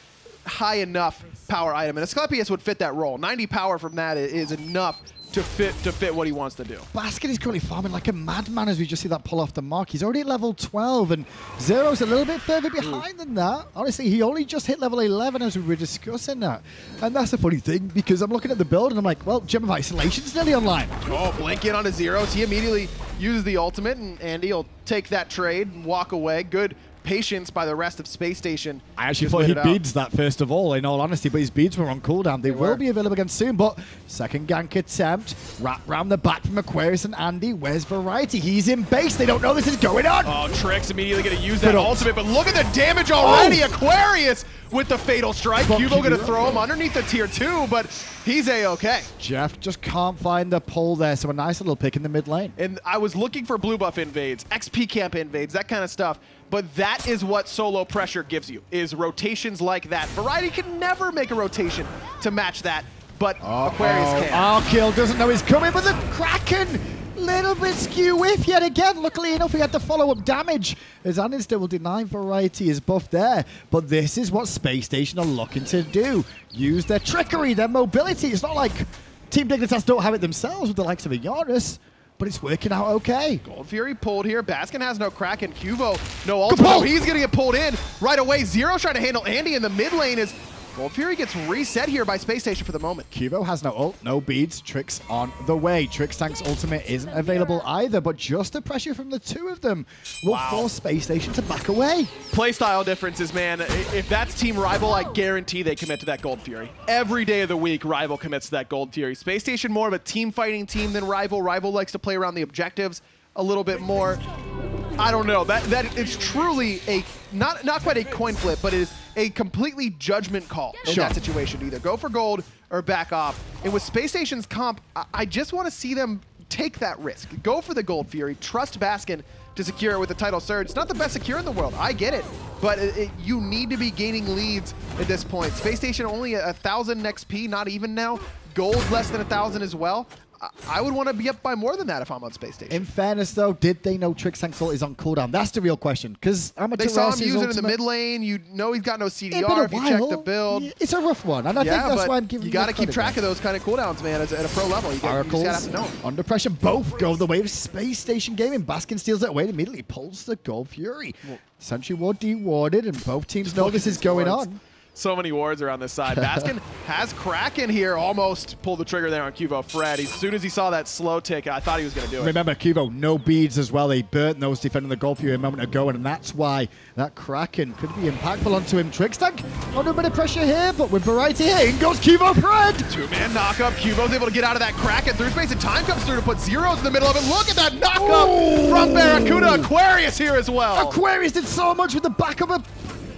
high enough power item, and Asclepius would fit that role. 90 power from that is enough to fit what he wants to do. Baskin is currently farming like a madman as we just see that pull off the mark. He's already at level 12, and Zyrhoes a little bit further behind than that. Honestly, he only just hit level 11 as we were discussing that. And that's the funny thing, because I'm looking at the build and I'm like, well, Gem of Isolation's nearly online. Oh, blink in on his Zyrhoes. He immediately uses the ultimate, and Andy will take that trade and walk away. Good patience by the rest of Spacestation. I actually thought he beads that first of all, in all honesty, but his beads were on cooldown. They will be available again soon, but second gank attempt. Wrap round the back from Aquarius and Andy. Where's BaRRaCCuDDa? He's in base. They don't know this is going on. Oh, Trix immediately going to use that ultimate, but look at the damage already. Aquarius with the fatal strike. Qvo going to throw him underneath the tier 2, but he's A-okay. Jeff just can't find the pull there, so a nice little pick in the mid lane. And I was looking for blue buff invades, XP camp invades, that kind of stuff. But that is what solo pressure gives you, is rotations like that. BaRRaCCuDDa can never make a rotation to match that, but Aquarius can. Arkkyl doesn't know he's coming, but the Kraken, little bit skew whiff yet again. Luckily enough, he had to follow up damage, as andinster will deny BaRRaCCuDDa his buff there. But this is what Spacestation are looking to do. Use their trickery, their mobility. It's not like Team Dignitas don't have it themselves with the likes of a Janus, but it's working out okay. Gold Fury pulled here. Baskin has no Kraken. Qvo, no ultimate. Oh, he's going to get pulled in right away. Zyrhoes trying to handle Andy in the mid lane as Gold Fury gets reset here by Spacestation for the moment. Qvo has no ult, no beads. Trix on the way. Trixtank's ultimate isn't available either, but just the pressure from the two of them will force Spacestation to back away. Playstyle differences, man. If that's Team Rival, I guarantee they commit to that Gold Fury. Every day of the week, Rival commits to that Gold Fury. Spacestation more of a team-fighting team than Rival. Rival likes to play around the objectives a little bit more. I don't know. That it's truly a not quite a coin flip, but it is a completely judgment call in that situation. Either go for gold or back off. And with Spacestation's comp, I just want to see them take that risk. Go for the Gold Fury. Trust Baskin to secure it with the title surge. It's not the best secure in the world. I get it. But you need to be gaining leads at this point. Spacestation only 1,000 XP, not even now. Gold less than 1,000 as well. I would want to be up by more than that if I'm on Spacestation. In fairness, though, did they know Trixtank's ult is on cooldown? That's the real question. Because Amaterasu, they saw him use it in the mid lane. You know he's got no CDR if you check the build. It's a rough one, and I think that's why I'm giving you got to keep track of those kind of cooldowns, man. At a pro level, you just gotta have to know. Under pressure, both go the way of Spacestation Gaming. Baskin steals it away and immediately pulls the Gold Fury. Sentry Ward dewarded, and both teams know this is going on. So many wards are on this side. Baskin has Kraken here. Almost pulled the trigger there on QvoFred. As soon as he saw that slow tick, I thought he was going to do it. Remember, Qvo, no beads as well. They burnt those defending the Gold Fury a moment ago, and that's why that Kraken could be impactful onto him. Trixtank under a bit of pressure here, but with BaRRaCCuDDa here, in goes QvoFred. Two-man knockup. Qvo's able to get out of that Kraken through space, and time comes through to put Zyrhoes in the middle of it. Look at that knockup from BaRRaCCuDDa. Aquarius here as well. Aquarius did so much with the back of a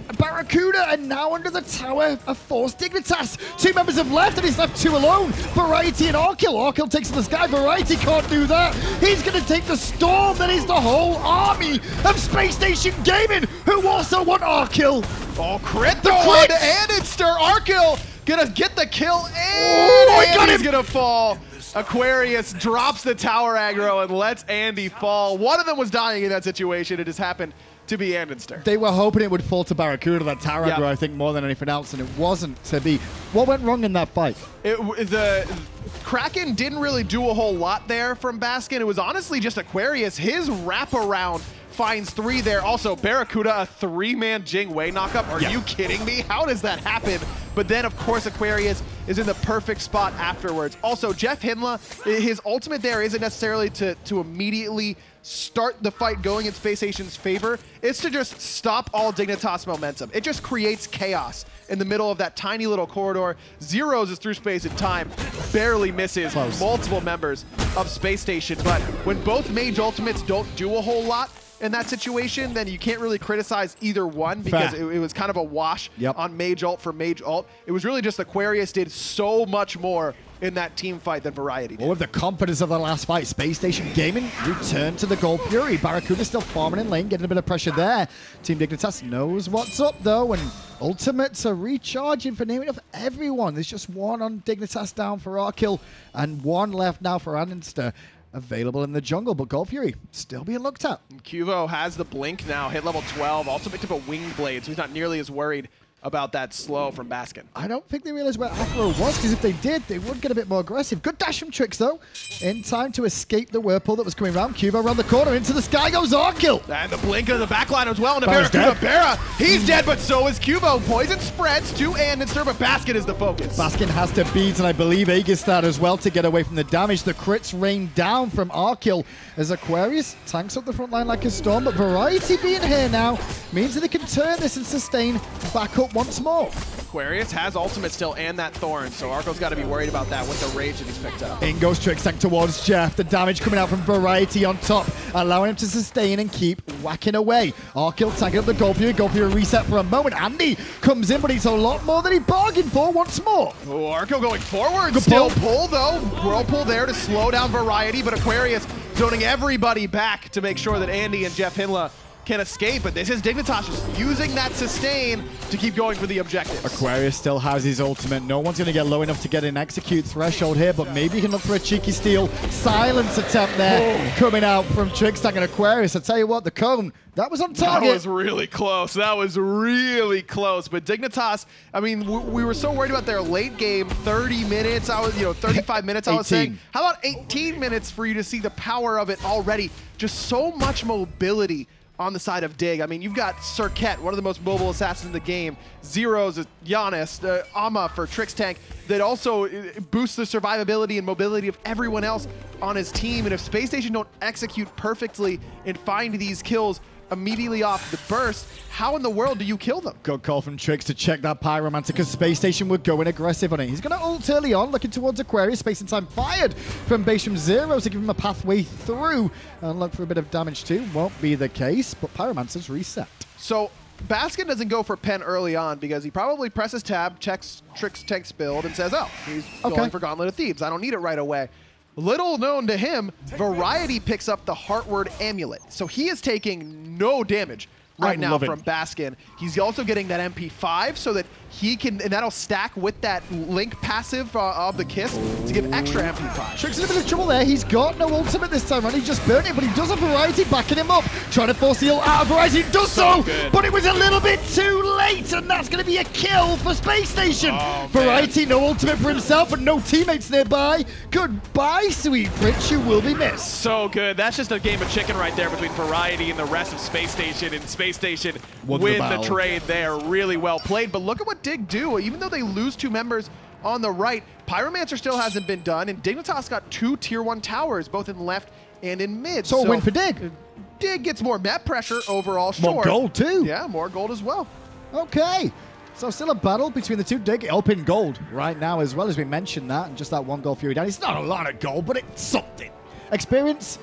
BaRRaCCuDDa, and now under the tower of Force Dignitas. Two members have left, and he's left two alone. BaRRaCCuDDa and Arkkyl. Arkkyl takes to the sky. BaRRaCCuDDa can't do that. He's going to take the storm that is the whole army of Spacestation Gaming, who also want Arkkyl. Oh, crit the crit! andinster. Arkkyl gonna get the kill, and he's gonna fall. Aquarius drops the tower aggro and lets Andy fall. One of them was dying in that situation. It just happened to be andinster. They were hoping it would fall to BaRRaCCuDDa, that tower aggro, I think, more than anything else, and it wasn't to be. What went wrong in that fight? The Kraken didn't really do a whole lot there from Baskin. It was honestly just Aquarius. His wraparound finds 3 there. Also, BaRRaCCuDDa, a 3-man Jing Wei knockup. Are you kidding me? How does that happen? But then, of course, Aquarius is in the perfect spot afterwards. Also, JeffHindla, his ultimate there isn't necessarily to immediately start the fight going in Spacestation's favor. It's to just stop all Dignitas momentum. It just creates chaos in the middle of that tiny little corridor. Zyrhoes is through space and time, barely misses multiple members of Spacestation. But when both mage ultimates don't do a whole lot in that situation, then you can't really criticize either one, because it was kind of a wash on mage ult for mage ult. It was really just Aquarius did so much more in that team fight than BaRRaCCuDDa did. Well, with the confidence of the last fight, Spacestation Gaming returned to the Gold Fury. BaRRaCCuDDa still farming in lane, getting a bit of pressure there. Team Dignitas knows what's up, though, and ultimates are recharging for near enough everyone. There's just one on Dignitas down for Arkkyl, and one left now for andinster. Available in the jungle, but Gold Fury still being looked at. Qvo has the blink now, hit level 12, also picked up a wing blade, so he's not nearly as worried about that slow from Baskin. I don't think they realized where Aquarius was, because if they did, they would get a bit more aggressive. Good dash from Trix, though. In time to escape the whirlpool that was coming around. Cubo around the corner. Into the sky goes Arkkyl. And the blink of the backline as well. And BaRRaCCuDDa, he's dead, but so is Cubo. Poison spreads to andinster, but Baskin is the focus. Baskin has to beat, and I believe Aegistad as well to get away from the damage. The crits rain down from Arkkyl as Aquarius tanks up the front line like a storm, but Variety being here now means that they can turn this and sustain back up once more. Aquarius has ultimate still and that Thorn, so Arkyl's got to be worried about that with the rage that he's picked up. In goes Trixtank towards Jeff. The damage coming out from Variety on top, allowing him to sustain and keep whacking away. Arkkyl tanking up the goal for a reset for a moment. Andy comes in, but he's a lot more than he bargained for once more. Oh, Arkkyl going forward. Good still pull though. Whirlpool there to slow down Variety, but Aquarius zoning everybody back to make sure that Andy and JeffHindla can escape, but this is Dignitas just using that sustain to keep going for the objectives. Aquarius still has his ultimate. No one's going to get low enough to get an execute threshold here, but maybe he can look for a cheeky steal. Silence attempt there coming out from Trixtank and Aquarius. I tell you what, the cone, that was on target. That was really close. That was really close. But Dignitas, I mean, we were so worried about their late game, 30 minutes. 35 minutes, I was saying. How about 18 minutes for you to see the power of it already? Just so much mobility on the side of Dig. I mean, you've got Serqet, one of the most mobile assassins in the game. Zyrhoes, Janus, Ama for Trixtank, that also boosts the survivability and mobility of everyone else on his team. And if Spacestation don't execute perfectly and find these kills immediately off the burst, how in the world do you kill them? Good call from Trix to check that Pyromancer, because Spacestation were going aggressive on it. He's going to ult early on, looking towards Aquarius. Space and time fired from base from Zyrhoes to give him a pathway through and look for a bit of damage too. Won't be the case, but Pyromancer's reset. So Baskin doesn't go for Pen early on because he probably presses tab, checks Trixtank's build, and says, oh, he's going for Gauntlet of Thebes. I don't need it right away. Little known to him, Variety picks up the Heartward Amulet. So he is taking no damage right now from Baskin. He's also getting that MP5 so that he can, and that'll stack with that Link passive of the Kiss to give extra MP5. Trix in a bit of trouble there. He's got no ultimate this time around. He just burnt it, but he does have Variety backing him up. Trying to force the ult out of Variety. He does so, but it was a little bit too late, and that's going to be a kill for Space Station. Variety, no ultimate for himself, and no teammates nearby. Goodbye, sweet prince. You will be missed. So good. That's just a game of chicken right there between Variety and the rest of Space Station, and Space Station win the trade there. Really well played, but look at what Dig do. Even though they lose 2 members on the right, Pyromancer still hasn't been done, and Dignitas got 2 tier 1 towers, both in left and in mid. So a win for Dig. Dig gets more map pressure overall, sure. More gold too. Yeah, more gold as well. Okay. So still a battle between the two. Dig up in gold right now as well, as we mentioned that, and just that 1 gold Fury down. It's not a lot of gold, but it's something. Experience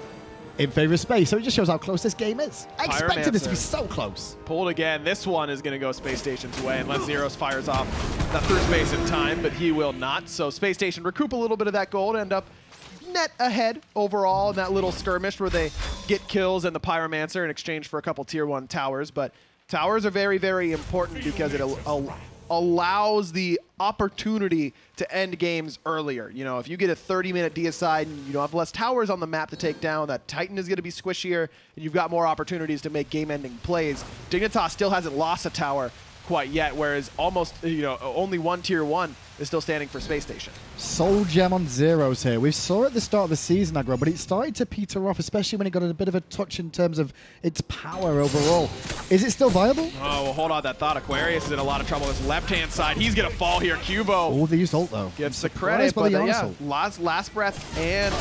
in favor of Space, so it just shows how close this game is. I expected this to be so close. Pulled again. This one is going to go Space Station's way unless Zyrhoes fires off that through space in time, but he will not. So Space Station recoup a little bit of that gold, end up net ahead overall in that little skirmish where they get kills and the Pyromancer in exchange for a couple tier 1 towers. But towers are very, very important because it allows the opportunity to end games earlier. You know, if you get a 30-minute deicide and you don't have less towers on the map to take down, that Titan is going to be squishier, and you've got more opportunities to make game-ending plays. Dignitas still hasn't lost a tower quite yet, whereas almost, only 1 tier 1 is still standing for Space Station. Soul Gem on Zyrhoes here. We saw at the start of the season, Aggro, but it started to peter off, especially when it got a bit of a touch in terms of its power overall. Is it still viable? Oh, well, hold on that thought. Aquarius is in a lot of trouble. His left-hand side, he's going to fall here. Cubo. Oh, they used ult, though. Gets the credit, but yeah, last breath and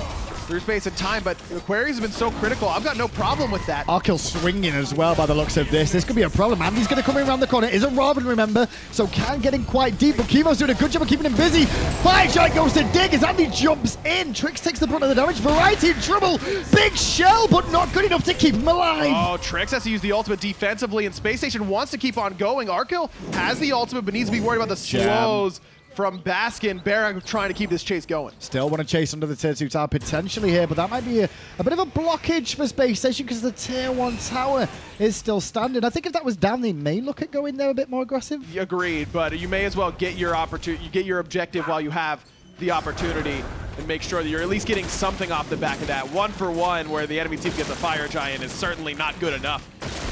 through space and time, but Aquarius has been so critical. I've got no problem with that. Arkkyl swinging as well by the looks of this. This could be a problem. Andy's going to come in around the corner. Isn't Ravana, remember, so can get in quite deep, but Cubo's doing a good job of keeping him busy. Fire shot goes to Dig as Andy jumps in. Trix takes the brunt of the damage. Variety in trouble. Big shell, but not good enough to keep him alive. Oh, Trix has to use the ultimate defensively, and Space Station wants to keep on going. Arkkyl has the ultimate, but needs to be worried about the slows from Baskin. BaRRaCC trying to keep this chase going. Still want to chase under the tier 2 tower potentially here, but that might be a bit of a blockage for Space Station because the tier 1 tower is still standing. I think if that was down, they may look at going there a bit more aggressive. Agreed, but you may as well get your opportunity, you get your objective while you have the opportunity, and make sure that you're at least getting something off the back of that. 1 for 1 where the enemy team gets a Fire Giant is certainly not good enough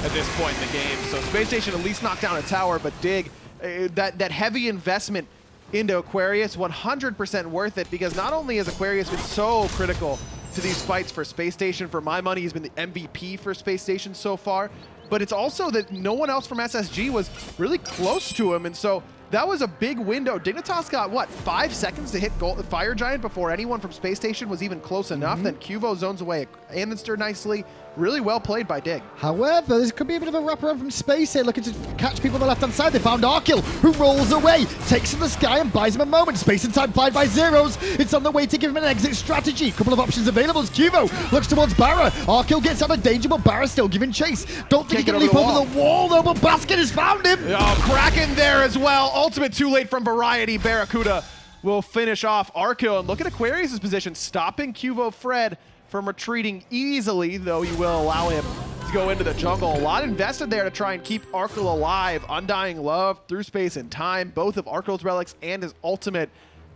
at this point in the game. So Space Station at least knocked down a tower, but Dig that heavy investment into Aquarius, 100% worth it, because not only has Aquarius been so critical to these fights for Space Station, for my money, he's been the MVP for Space Station so far, but it's also that no one else from SSG was really close to him, and so that was a big window. Dignitas got, what, 5 seconds to hit Fire Giant before anyone from Space Station was even close enough. Then Qvo zones away andinster nicely. Really well played by Dig. However, this could be a bit of a wraparound from Space here, looking to catch people on the left-hand side. They found Arkkyl, who rolls away, takes him to the sky and buys him a moment. Space and time fired by Zyrhoes. It's on the way to give him an exit strategy. Couple of options available as Qvo looks towards BaRRa. Arkkyl gets out of danger, but BaRRa's still giving chase. Don't think he can leap over the wall, though, but Baskin has found him. Oh, Kraken there as well. Ultimate too late from Variety. BaRRaCCuDDa will finish off Arkkyl. And look at Aquarius' position, stopping QvoFred from retreating easily, though you will allow him to go into the jungle. A lot invested there to try and keep Arkkyl alive. Undying Love, Through Space and Time, both of Arkyl's relics and his ultimate.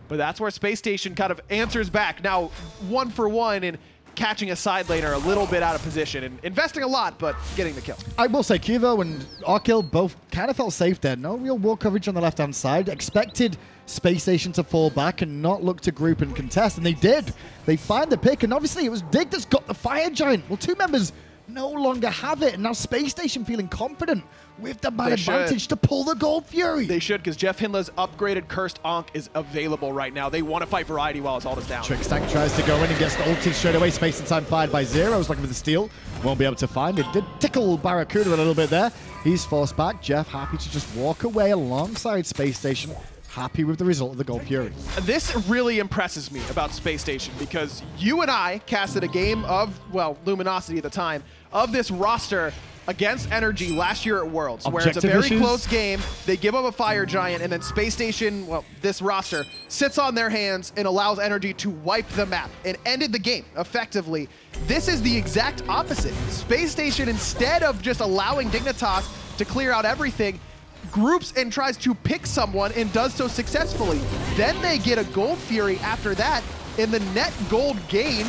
But that's where Space Station kind of answers back. Now, 1-for-1 in catching a side laner a little bit out of position and investing a lot, but getting the kill. I will say Qvo and Arkkyl both kind of felt safe there. No real wall coverage on the left-hand side. Expected Space Station to fall back and not look to group and contest, and they did. They find the pick, and obviously it was Dig that's got the Fire Giant. Well, two members no longer have it, and now Space Station feeling confident with the man advantage to pull the Gold Fury. They should, because JeffHindla's upgraded Cursed Ankh is available right now. They want to fight Variety while his ult is down. Trixtank tries to go in and gets the ulti straight away. Space and time fired by Zyrhoes, looking for the steal. Won't be able to find it. Did tickle BaRRaCCuDDa a little bit there. He's forced back. Jeff happy to just walk away alongside Space Station. Happy with the result of the Gold Fury. This really impresses me about Space Station, because you and I casted a game of, well, Luminosity at the time, of this roster against Energy last year at Worlds, where it's a very close game. They give up a Fire Giant, and then Space Station, well, this roster, sits on their hands and allows Energy to wipe the map and ended the game effectively. This is the exact opposite. Space Station, instead of just allowing Dignitas to clear out everything, groups and tries to pick someone and does so successfully. Then they get a Gold Fury after that, and the net gold gain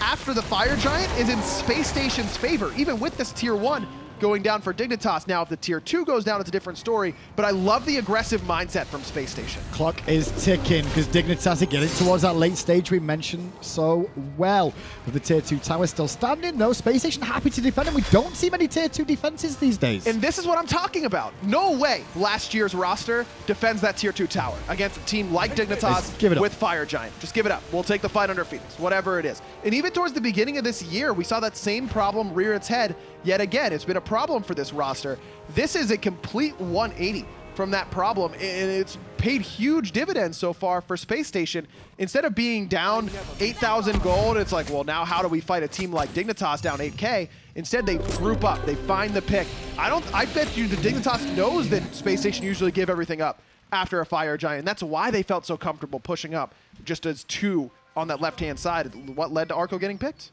after the Fire Giant is in Space Station's favor, even with this tier 1 going down for Dignitas. Now, if the tier 2 goes down, it's a different story, but I love the aggressive mindset from Space Station. Clock is ticking because Dignitas are getting towards that late stage we mentioned so well. With the tier 2 tower still standing, though, Space Station happy to defend, and we don't see many tier 2 defenses these days. And this is what I'm talking about. No way last year's roster defends that tier 2 tower against a team like Dignitas with Fire Giant. Just give it up. We'll take the fight under Phoenix, whatever it is. And even towards the beginning of this year, we saw that same problem rear its head yet again. It's been a problem for this roster. This is a complete 180 from that problem, and it's paid huge dividends so far for Space Station. Instead of being down 8,000 gold, it's like, well, now how do we fight a team like Dignitas down 8K? Instead, they group up, they find the pick. I bet you the Dignitas knows that Space Station usually give everything up after a Fire Giant. That's why they felt so comfortable pushing up just as 2 on that left-hand side. What led to Arkkyl getting picked?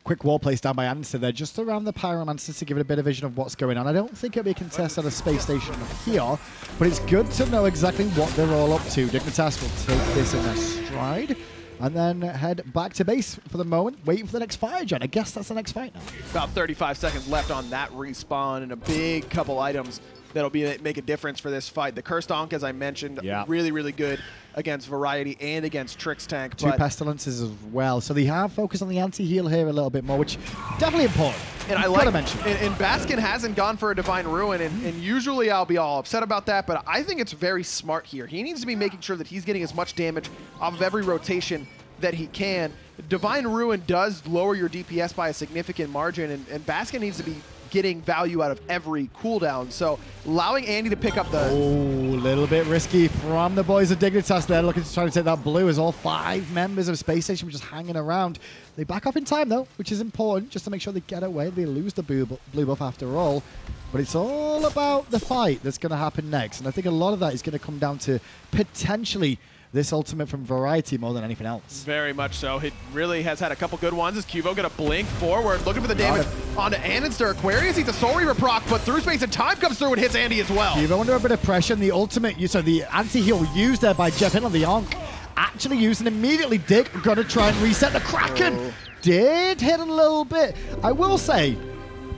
Quick wall place down by andinster there, just around the Pyromancer to give it a bit of vision of what's going on. I don't think it'll be a contest at a Space Station here, but it's good to know exactly what they're all up to. Dignitas will take this in their stride and then head back to base for the moment, waiting for the next Fire Giant. I guess that's the next fight now. About 35 seconds left on that respawn, and a big couple items that'll make a difference for this fight. The Cursed Ankh, as I mentioned, really, really good against Variety and against Trixtank. 2 Pestilences as well. So they have focused on the anti-heal here a little bit more, which definitely important. And I like, and Baskin hasn't gone for a Divine Ruin, and usually I'll be all upset about that, but I think it's very smart here. He needs to be making sure that he's getting as much damage off of every rotation that he can. Divine Ruin does lower your DPS by a significant margin, and Baskin needs to be getting value out of every cooldown. So allowing Andy to pick up the... Oh, a little bit risky from the boys of Dignitas there, looking to try to take that blue as all 5 members of Space Station were just hanging around. They back off in time, though, which is important, just to make sure they get away. They lose the blue buff after all. But it's all about the fight that's going to happen next. And I think a lot of that is going to come down to potentially this ultimate from Variety more than anything else. Very much so. It really has had a couple good ones. As Qvo going to blink forward, looking for the damage onto andinster. Aquarius eats a Soul Reaver proc, but Through Space and Time comes through and hits Andy as well. Qvo under a bit of pressure, and the ultimate, so the anti-heal used there by JeffHindla, the Ankh, actually used, and immediately Dig got to try and reset the Kraken. Did hit a little bit. I will say,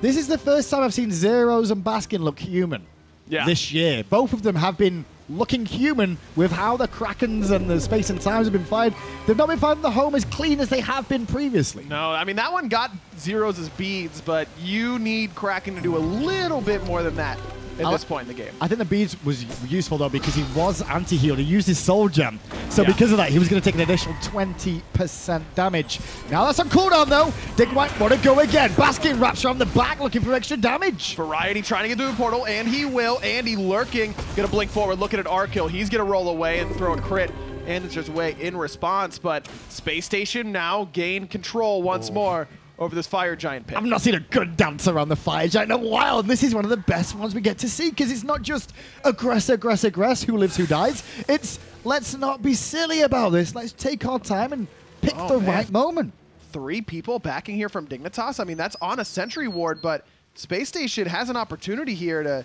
this is the first time I've seen Zyrhoes and Baskin look human. this year. Both of them have been looking human with how the Krakens and the Space and Times have been fired. They've not been firing the home as clean as they have been previously. No, I mean, that one got Zyrhoes' beads, but you need Kraken to do a little bit more than that at this point in the game. I think the beads was useful, though, because he was anti-healed. He used his soul gem. So because of that, he was going to take an additional 20% damage. Now that's on cooldown, though. Dig might want to go again. Baskin wraps around the back, looking for extra damage. BaRRaCCuDDa trying to get through the portal, and he will. Andy lurking. Gonna blink forward, looking at Arkkyl. He's gonna roll away and throw a crit. Andinster's way in response, but Spacestation now gain control once more over this Fire Giant pit. I've not seen a good dance around the Fire Giant in a while, and this is one of the best ones we get to see, because it's not just aggress, who lives, who dies. It's, let's not be silly about this. Let's take our time and pick the right moment. 3 people backing here from Dignitas. I mean, that's on a sentry ward, but Space Station has an opportunity here to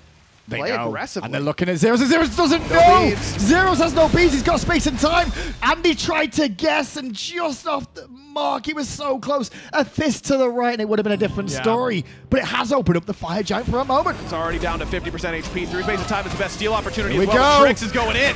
play aggressively. And they're looking at Zyrhoes, and Zyrhoes doesn't know! Zyrhoes has no beads, he's got space and time! Andy tried to guess, and just off the mark, he was so close. A fist to the right, and it would have been a different story. But it has opened up the Fire Giant for a moment. It's already down to 50% HP. 3 space of time is the best steal opportunity Here as well. we go. Trix is going in.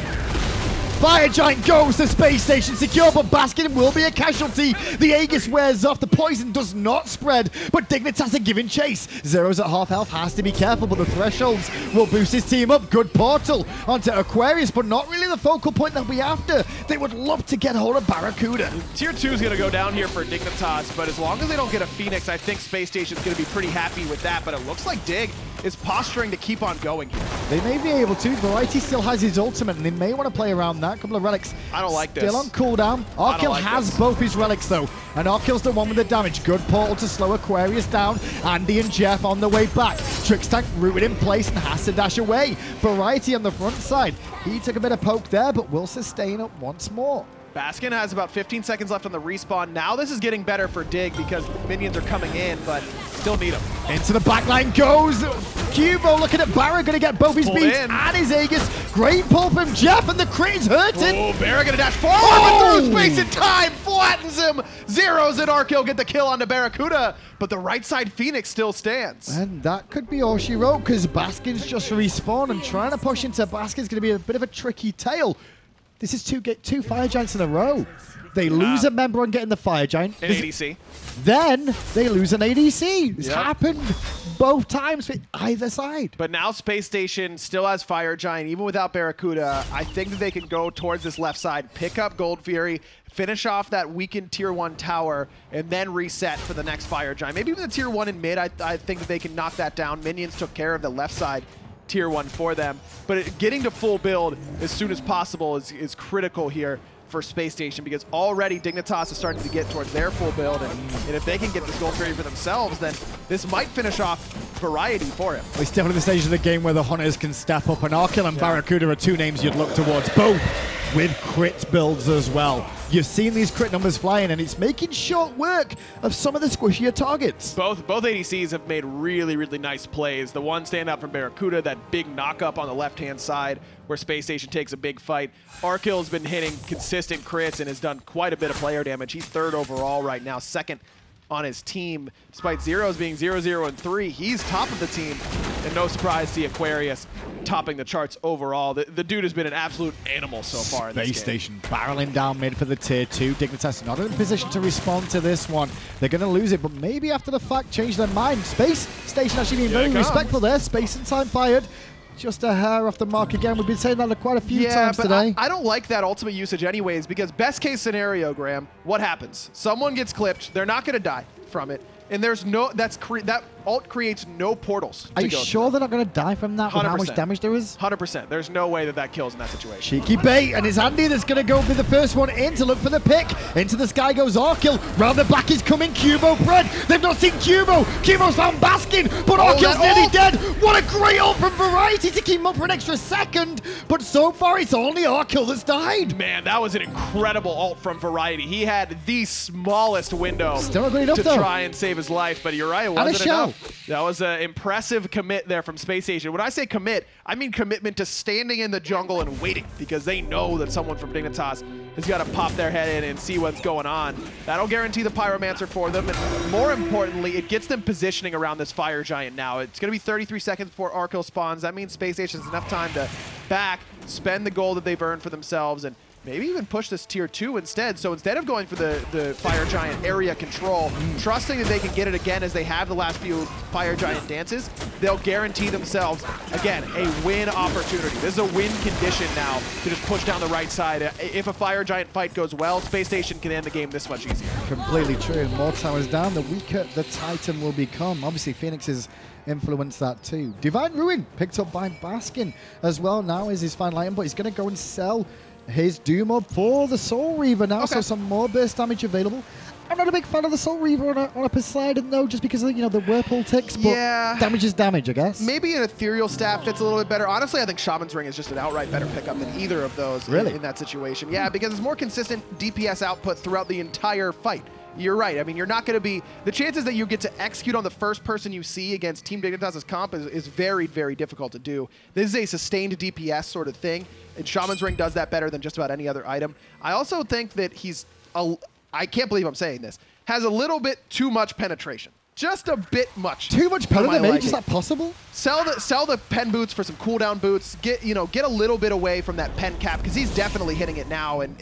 Fire Giant goes to Space Station secure, but Baskin will be a casualty. The Aegis wears off, the poison does not spread, but Dignitas are giving chase. Zyrhoes at half health has to be careful, but the thresholds will boost his team up. Good portal onto Aquarius, but not really the focal point that we after. They would love to get hold of BaRRaCCuDDa. Tier 2 is going to go down here for Dignitas, but as long as they don't get a Phoenix, I think Space Station's going to be pretty happy with that, but it looks like Dig is posturing to keep on going here. They may be able to. BaRRaCCuDDa still has his ultimate, and they may want to play around that. A couple of relics. I don't like this. Still on cooldown. Arkkyl has both his relics, though, and Arkkyl's the one with the damage. Good portal to slow Aquarius down. Andy and Jeff on the way back. Trixtank rooted in place and has to dash away. BaRRaCCuDDa on the front side. He took a bit of poke there, but will sustain it once more. Baskin has about 15 seconds left on the respawn. Now this is getting better for Dig because minions are coming in, but still need them. Into the backline goes Quvo, looking at BaRRaCCuDDa, going to get both his beats and his Aegis. Great pull from Jeff, and the crit is hurting. Oh, BaRRaCCuDDa going to dash forward, but through space and time, flattens him. Zyrhoes and Arkkyl get the kill onto BaRRaCCuDDa, but the right side Phoenix still stands. And that could be all she wrote, because Baskin's just respawned, and trying to push into Baskin's going to be a bit of a tricky tale. This is two Fire Giants in a row. They lose a member on getting the Fire Giant. An ADC. Then they lose an ADC. This happened both times for either side. But now Space Station still has Fire Giant, even without BaRRaCCuDDa. I think that they can go towards this left side, pick up Gold Fury, finish off that weakened Tier 1 tower, and then reset for the next Fire Giant. Maybe even the Tier 1 in mid, I think that they can knock that down. Minions took care of the left side Tier 1 for them. But getting to full build as soon as possible is critical here for Space Station, because already Dignitas is starting to get towards their full build, and if they can get this Gold Fury for themselves, then this might finish off BaRRaCCuDDa for him. It's definitely the stage of the game where the Hunters can step up, and Arkkyl and BaRRaCCuDDa are 2 names you'd look towards, both with crit builds as well. You've seen these crit numbers flying, and it's making short work of some of the squishier targets. Both ADCs have made really, really nice plays. The one stand out from BaRRaCCuDDa, that big knock-up on the left-hand side where Space Station takes a big fight. Arkkyl has been hitting consistent crits and has done quite a bit of player damage. He's 3rd overall right now, 2nd on his team. Despite Zyrhoes being 0-0-3, he's top of the team. And no surprise to see Aquarius topping the charts overall. The dude has been an absolute animal so far in this game. Space Station barreling down mid for the Tier 2. Dignitas not in a position to respond to this one. They're going to lose it, but maybe after the fact change their mind. Space Station actually being very respectful there. Space and time fired. Just a hair off the mark again. We've been saying that quite a few times today. I don't like that ultimate usage anyways, because best case scenario, Graham, what happens? Someone gets clipped. They're not going to die from it. And there's no, that ult creates no portals. Are you sure they're not going to die from that with how much damage there is? 100%. There's no way that kills in that situation. Cheeky bait, and it's Andy that's going to go be the first one in to look for the pick. Into the sky goes Arkkyl. Round the back is coming QvoFred. They've not seen Quvo. Quvo's found Baskin, but Arkyl's nearly dead. What a great ult from BaRRaCCuDDa to keep him up for an extra second. But so far, it's only Arkkyl that's died. Man, that was an incredible ult from BaRRaCCuDDa. He had the smallest window to try and save his life, but you're right, it wasn't enough. That was an impressive commit there from Space Station. When I say commit, I mean commitment to standing in the jungle and waiting, because they know that someone from Dignitas has got to pop their head in and see what's going on. That'll guarantee the Pyromancer for them, and more importantly, it gets them positioning around this Fire Giant now. It's going to be 33 seconds before Arkkyl spawns. That means Spacestation has enough time to back, spend the gold that they've earned for themselves, and maybe even push this tier 2 instead. So instead of going for the Fire Giant area control, trusting that they can get it again as they have the last few Fire Giant dances, they'll guarantee themselves, again, a win opportunity. This is a win condition now to just push down the right side. If a Fire Giant fight goes well, Spacestation can end the game this much easier. Completely true. More towers down, the weaker the Titan will become. Obviously, Phoenix's influence that too. Divine Ruin picked up by Baskin as well now is his final item, but he's going to go and sell his Doom Orb for the Soul Reaver now, so some more burst damage available. I'm not a big fan of the Soul Reaver on a Poseidon though, just because of, you know, the Whirlpool ticks, but damage is damage, I guess. Maybe an Ethereal Staff fits a little bit better. Honestly, I think Shaman's Ring is just an outright better pickup than either of those in that situation. Yeah, because it's more consistent DPS output throughout the entire fight. You're right. I mean, you're not going to be... The chances that you get to execute on the first person you see against Team Dignitas' comp is very, very difficult to do. This is a sustained DPS sort of thing, and Shaman's Ring does that better than just about any other item. I also think that he's... I can't believe I'm saying this. Has a little bit too much penetration. Just a bit much. Too much penetration? Is that possible? Sell the pen boots for some cooldown boots. Get a little bit away from that pen cap, because he's definitely hitting it now and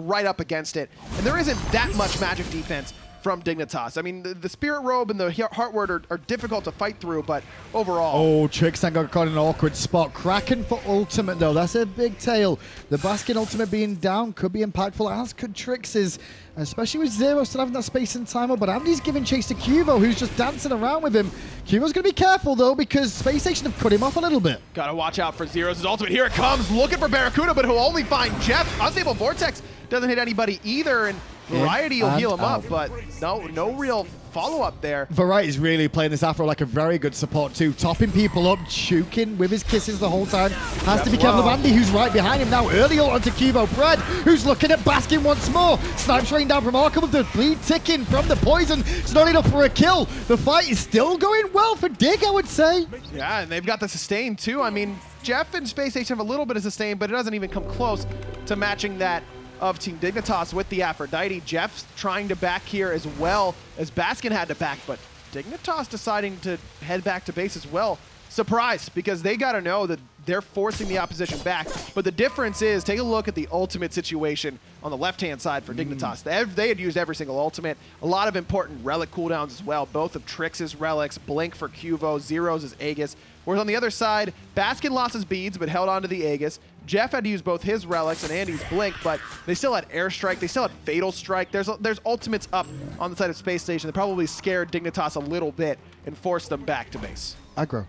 right up against it. And there isn't that much magic defense from Dignitas. I mean, the Spirit Robe and the Heartward are difficult to fight through, but overall... Oh, Trixtank got caught in an awkward spot. Kraken for ultimate, though. That's a big tail. The Baskin ultimate being down could be impactful, as could Trix's, especially with Zyrhoes still having that space and timer, but Andy's giving chase to Quvo, who's just dancing around with him. Quvo's going to be careful, though, because Spacestation have cut him off a little bit. Gotta watch out for Zyrhoes' ultimate. Here it comes, looking for BaRRaCCuDDa, but he'll only find Jeff. Unstable Vortex doesn't hit anybody either, and Variety will heal him up, but no real follow-up there. Variety's really playing this Afro like a very good support too, topping people up, choking with his kisses the whole time. Has to be careful of Andy, who's right behind him now. Early ult onto QvoFred, who's looking at Baskin once more. Snipes raining down from Arkkyl with the bleed ticking from the poison. It's not enough for a kill. The fight is still going well for Dig, I would say. Yeah, and they've got the sustain too. I mean, Jeff and Spacestation have a little bit of sustain, but it doesn't even come close to matching that of Team Dignitas with the Aphrodite. Jeff's trying to back here as well as Baskin had to back, but Dignitas deciding to head back to base as well. Surprised, because they got to know that they're forcing the opposition back. But the difference is, take a look at the ultimate situation on the left-hand side for Dignitas. They had used every single ultimate. A lot of important relic cooldowns as well, both of Trix's relics, Blink for Quvo, Zyrhoes' Aegis. Whereas on the other side, Baskin lost his beads but held on to the Aegis. Jeff had to use both his relics and Andy's Blink, but they still had Airstrike, they still had Fatal Strike. There's ultimates up on the side of Spacestation that probably scared Dignitas a little bit and forced them back to base. Aggro,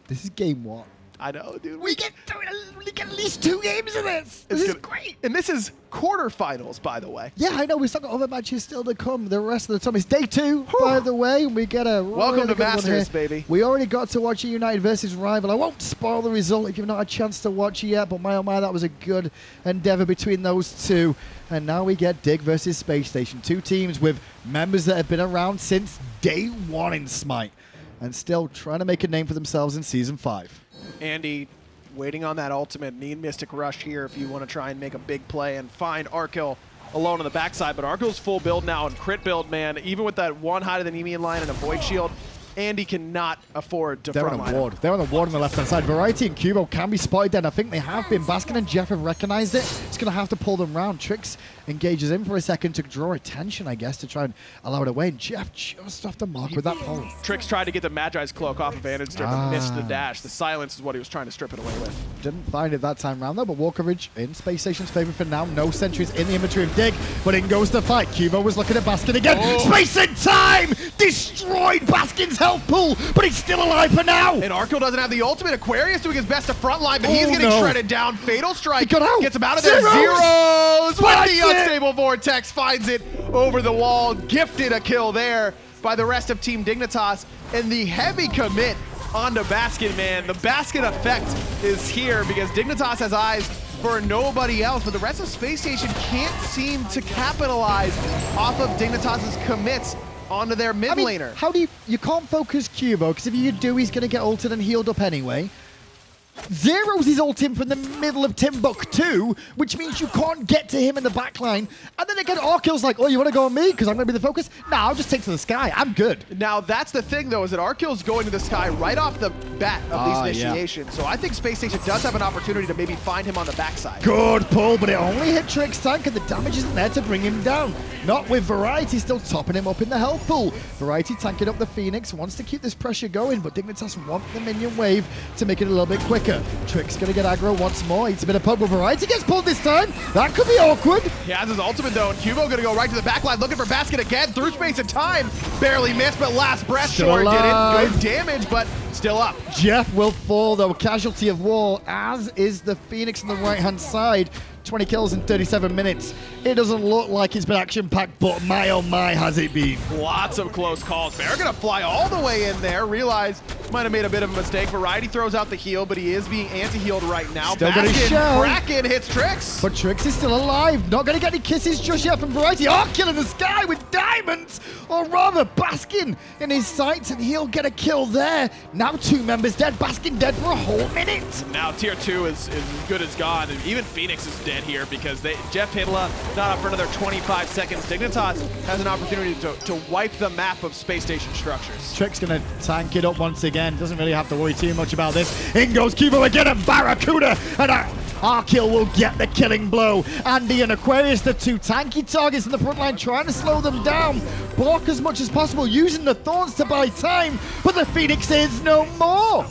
this is game 1. I know, dude. We get at least 2 games of this. This is great. And this is quarterfinals, by the way. Yeah, I know. We've still got other matches still to come. The rest of the time, it's day 2, by the way. We get a welcome to Masters, baby. We already got to watch a United versus Rival. I won't spoil the result if you've not had a chance to watch it yet, but my oh my, that was a good endeavor between those two. And now we get Dig versus Spacestation. 2 teams with members that have been around since day 1 in Smite and still trying to make a name for themselves in Season 5. Andy waiting on that ultimate. Need Mystic Rush here if you want to try and make a big play and find Arkkyl alone on the backside. But Arkyl's full build now and crit build, man. Even with that one high to the Nemean line and a Void Shield, Andy cannot afford to frontline. They're on the ward on the left-hand side. Variety and Quvo can be spotted then. I think they have been. Baskin and Jeff have recognized it. It's going to have to pull them round. Trix engages in for a second to draw attention, I guess, to try and allow it away. And Jeff just off the mark with that pull. Trix tried to get the Magi's Cloak off of andinster, but missed the dash. The silence is what he was trying to strip it away with. Didn't find it that time round, though, but wall coverage in Spacestation's favor for now. No sentries in the inventory of Dig, but in goes the fight. Quvo was looking at Baskin again. Space and time! Destroyed Baskin's health pool, but he's still alive for now. And Arkkyl doesn't have the ultimate. Aquarius doing his best to frontline, but he's getting shredded down. Fatal Strike gets him out of there. Zyrhoes with the unstable Vortex finds it over the wall. Gifted a kill there by the rest of Team Dignitas. And the heavy commit onto Baskin, man. The Baskin effect is here because Dignitas has eyes for nobody else, but the rest of Spacestation can't seem to capitalize off of Dignitas' commits onto their mid laner. How do you can't focus Quvo, because if you do, he's going to get ulted and healed up anyway. Zyrhoes is ulting from the middle of Timbuktu, which means you can't get to him in the backline. And then again, Arkkyl's like, oh, you want to go on me because I'm going to be the focus? No, I'll just take to the sky. I'm good. Now, that's the thing, though, is that Arkkyl's going to the sky right off the bat of these initiations. So I think Spacestation does have an opportunity to maybe find him on the backside. Good pull, but it only hit Trixtank, and the damage isn't there to bring him down. Not with Variety still topping him up in the health pool. Variety tanking up the Phoenix, wants to keep this pressure going, but Dignitas want the minion wave to make it a little bit quicker. Trix gonna get aggro once more. Eats a bit of poke, but Variety gets pulled this time. That could be awkward. He has his ultimate though, and Qvo gonna go right to the backline, looking for Baskin again, through space and time. Barely missed, but last breath sure didn't. Good damage, but still up. Jeff will fall though, casualty of war, as is the Phoenix on the right-hand side. 20 kills in 37 minutes. It doesn't look like it's been action-packed, but my oh my has it been. Lots of close calls. Bear gonna fly all the way in there. Realize might have made a bit of a mistake. Variety throws out the heal, but he is being anti-healed right now. Still got his shell. Kraken hits Trix. But Trix is still alive. Not gonna get any kisses just yet from Variety. Arkkyl in the sky with diamonds. Or rather, Baskin in his sights, and he'll get a kill there. Now 2 members dead. Baskin dead for a whole minute. Now tier 2 is as good as gone. And even Phoenix is dead here because JeffHindla not up for another 25 seconds. Dignitas has an opportunity to wipe the map of Space Station structures. Trix gonna tank it up once again. Doesn't really have to worry too much about this. In goes Qvo again, and BaRRaCCuDDa, and Arkkyl will get the killing blow. Andy and Aquarius, the 2 tanky targets in the front line, trying to slow them down. Block as much as possible, using the thorns to buy time, but the Phoenix is no more.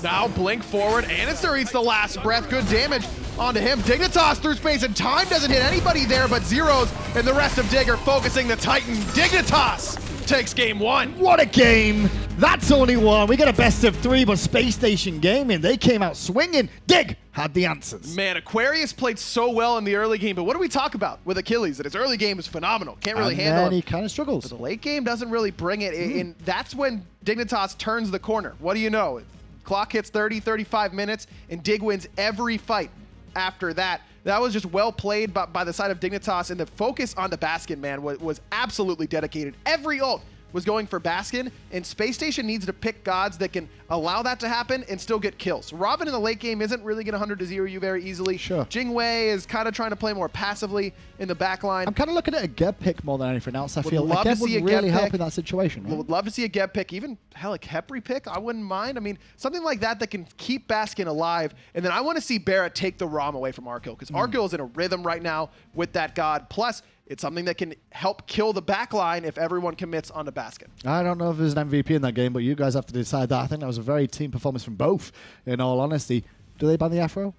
Now blink forward, andinster eats the last breath. Good damage onto him. Dignitas through space, and time doesn't hit anybody there, but Zyrhoes and the rest of Dig are focusing the Titan. Dignitas takes game 1. What a game. That's only one. We got a best of 3, but Space Station Gaming, they came out swinging. Dig had the answers. Man, Aquarius played so well in the early game, but what do we talk about with Achilles? That his early game is phenomenal. Can't really handle it. He kind of struggles. But the late game doesn't really bring it. And that's when Dignitas turns the corner. What do you know? Clock hits 30, 35 minutes, and Dig wins every fight after that. That was just well played by the side of Dignitas, and the focus on the Baskin, man, was absolutely dedicated. Every ult was going for Baskin, and Space Station needs to pick gods that can allow that to happen and still get kills. Ravana in the late game isn't really going to 100 to 0 you very easily. Sure. Jing is kind of trying to play more passively in the back line. I'm kind of looking at a get pick more than anything else. I feel like Geb would really help in that situation. Right? Would love to see a get pick, even hell, a Khepri pick. I wouldn't mind. I mean, something like that can keep Baskin alive. And then I want to see BaRRa take the Rama away from Arkkyl, because Arkkyl is in a rhythm right now with that god. Plus, it's something that can help kill the backline if everyone commits onto Baskin. I don't know if there's an MVP in that game, but you guys have to decide that. I think that was a very team performance from both, in all honesty. Do they ban the Afro?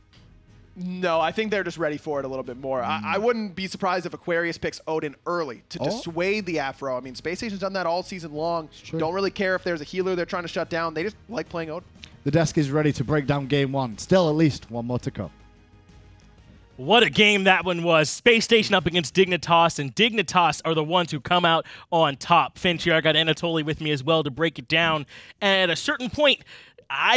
No, I think they're just ready for it a little bit more. I wouldn't be surprised if Aquarius picks Odin early to dissuade the Afro. I mean, Space Station's done that all season long. Don't really care if there's a healer they're trying to shut down. They just like playing Odin. The desk is ready to break down game 1. Still at least one more to come. What a game that one was. Space Station up against Dignitas, and Dignitas are the ones who come out on top. Finch here, I got Anatoly with me as well to break it down. And at a certain point,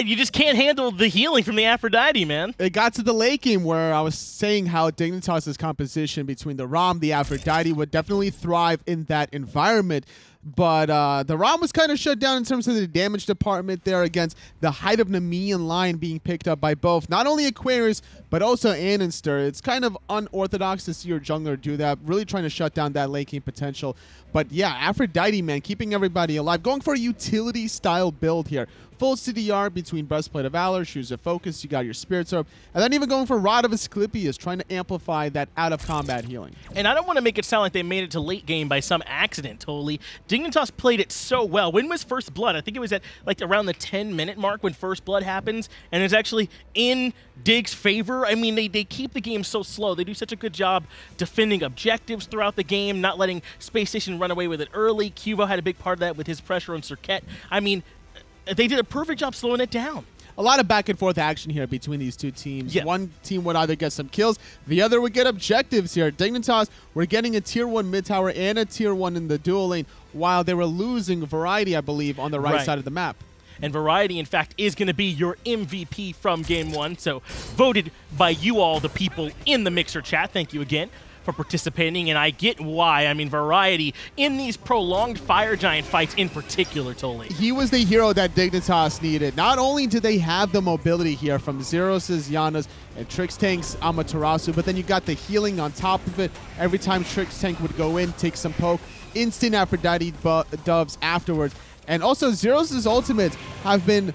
you just can't handle the healing from the Aphrodite, man. It got to the late game where I was saying how Dignitas' composition between the Ram, the Aphrodite would definitely thrive in that environment. But the Ram was kind of shut down in terms of the damage department there against the height of Nemean line being picked up by both, not only Aquarius, but also andinster. It's kind of unorthodox to see your jungler do that, really trying to shut down that late game potential. But yeah, Aphrodite, man, keeping everybody alive, going for a utility-style build here. Full CDR between Breastplate of Valor, Shoes of Focus, you got your Spirit Orb, and then even going for Rod of Asclepius, trying to amplify that out-of-combat healing. And I don't want to make it sound like they made it to late game by some accident, totally. Dignitas played it so well. When was First Blood? I think it was at like around the 10-minute mark when First Blood happens, and it's actually in Dig's favor. I mean, they keep the game so slow. They do such a good job defending objectives throughout the game, not letting Space Station run away with it early. Qvo had a big part of that with his pressure on Serqet. I mean, they did a perfect job slowing it down. A lot of back and forth action here between these two teams. Yeah. One team would either get some kills, the other would get objectives here. Dignitas were getting a tier 1 mid tower and a tier 1 in the dual lane, while they were losing Variety, I believe, on the right side of the map. And Variety, in fact, is going to be your MVP from Game 1, so voted by you all, the people in the Mixer chat. Thank you again. for participating, and I get why. I mean, variety in these prolonged Fire Giant fights in particular, Toli. He was the hero that Dignitas needed. Not only do they have the mobility here from Zyrhoes' Janus and Trixtank's Amaterasu, but then you got the healing on top of it. Every time Trixtank would go in, take some poke, instant Aphrodite doves afterwards. And also, Zyrhoes' ultimates have been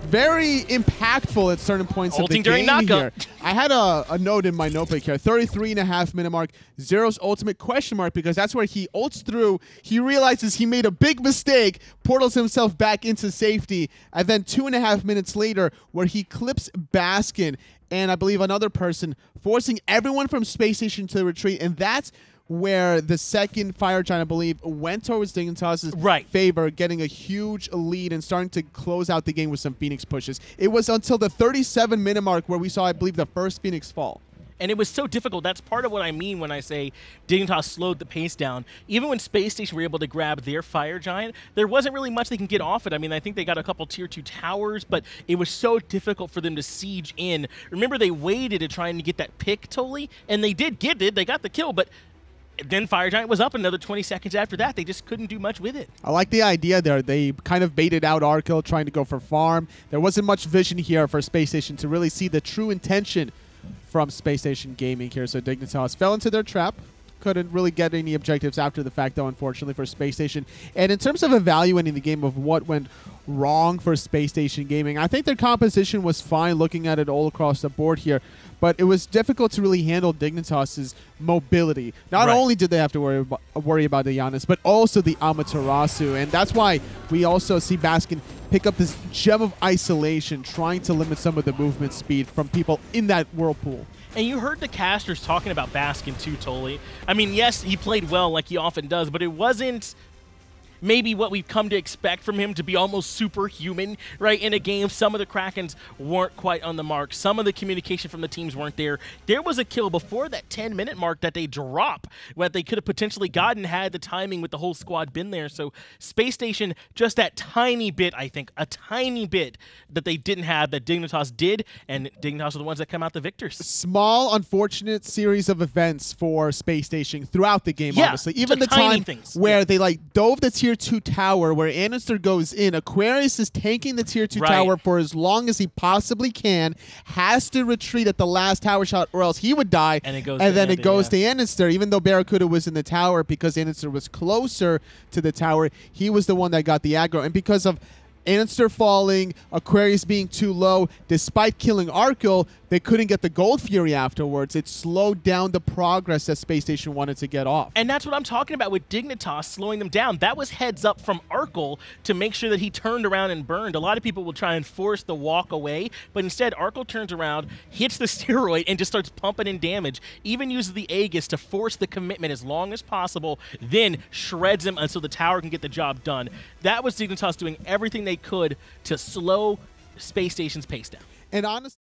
very impactful at certain points of the game here. I had a note in my notebook here, 33.5 minute mark, Zyrhoes' ultimate question mark, because that's where he ults through, he realizes he made a big mistake, portals himself back into safety, and then 2.5 minutes later, where he clips Baskin and I believe another person, forcing everyone from Spacestation to retreat, and that's where the second Fire Giant, I believe, went towards Dignitas' favor, getting a huge lead and starting to close out the game with some Phoenix pushes. It was until the 37-minute mark where we saw, I believe, the first Phoenix fall. And it was so difficult. That's part of what I mean when I say Dignitas slowed the pace down. Even when Spacestation were able to grab their Fire Giant, there wasn't really much they can get off it. I mean, I think they got a couple Tier 2 towers, but it was so difficult for them to siege in. Remember, they waited to try and get that pick, Toli, and they did get it. They got the kill, but then Fire Giant was up another 20 seconds after that. They just couldn't do much with it. I like the idea there. They kind of baited out Arkkyl, trying to go for farm. There wasn't much vision here for Spacestation to really see the true intention from Spacestation Gaming here. So Dignitas fell into their trap. Couldn't really get any objectives after the fact, though, unfortunately, for Spacestation. And in terms of evaluating the game of what went wrong for Spacestation Gaming, I think their composition was fine looking at it all across the board here. But it was difficult to really handle Dignitas' mobility. Not only did they have to worry about the Janus, but also the Amaterasu. And that's why we also see Baskin pick up this gem of isolation, trying to limit some of the movement speed from people in that whirlpool. And you heard the casters talking about Baskin too, Toli. I mean, yes, he played well like he often does, but it wasn't maybe what we've come to expect from him to be almost superhuman, right, in a game. Some of the Krakens weren't quite on the mark. Some of the communication from the teams weren't there. There was a kill before that 10-minute mark that they drop, what they could have potentially gotten had the timing with the whole squad been there. So Spacestation, just that tiny bit, I think, a tiny bit that they didn't have that Dignitas did, and Dignitas are the ones that come out the victors. Small, unfortunate series of events for Spacestation throughout the game, honestly. Even the time where they, like, dove the Tier 2 tower, where andinster goes in, Aquarius is tanking the Tier 2 tower for as long as he possibly can, has to retreat at the last tower shot or else he would die, and then it goes to andinster. Even though BaRRaCCuDDa was in the tower, because andinster was closer to the tower, he was the one that got the aggro. And because of andinster falling, Aquarius being too low, despite killing Arkkyl, they couldn't get the Gold Fury afterwards. It slowed down the progress that Spacestation wanted to get off. And that's what I'm talking about with Dignitas slowing them down. That was heads up from Arkkyl to make sure that he turned around and burned. A lot of people will try and force the walk away, but instead Arkkyl turns around, hits the steroid, and just starts pumping in damage. Even uses the Aegis to force the commitment as long as possible, then shreds him until the tower can get the job done. That was Dignitas doing everything they could to slow Spacestation's pace down. And honestly,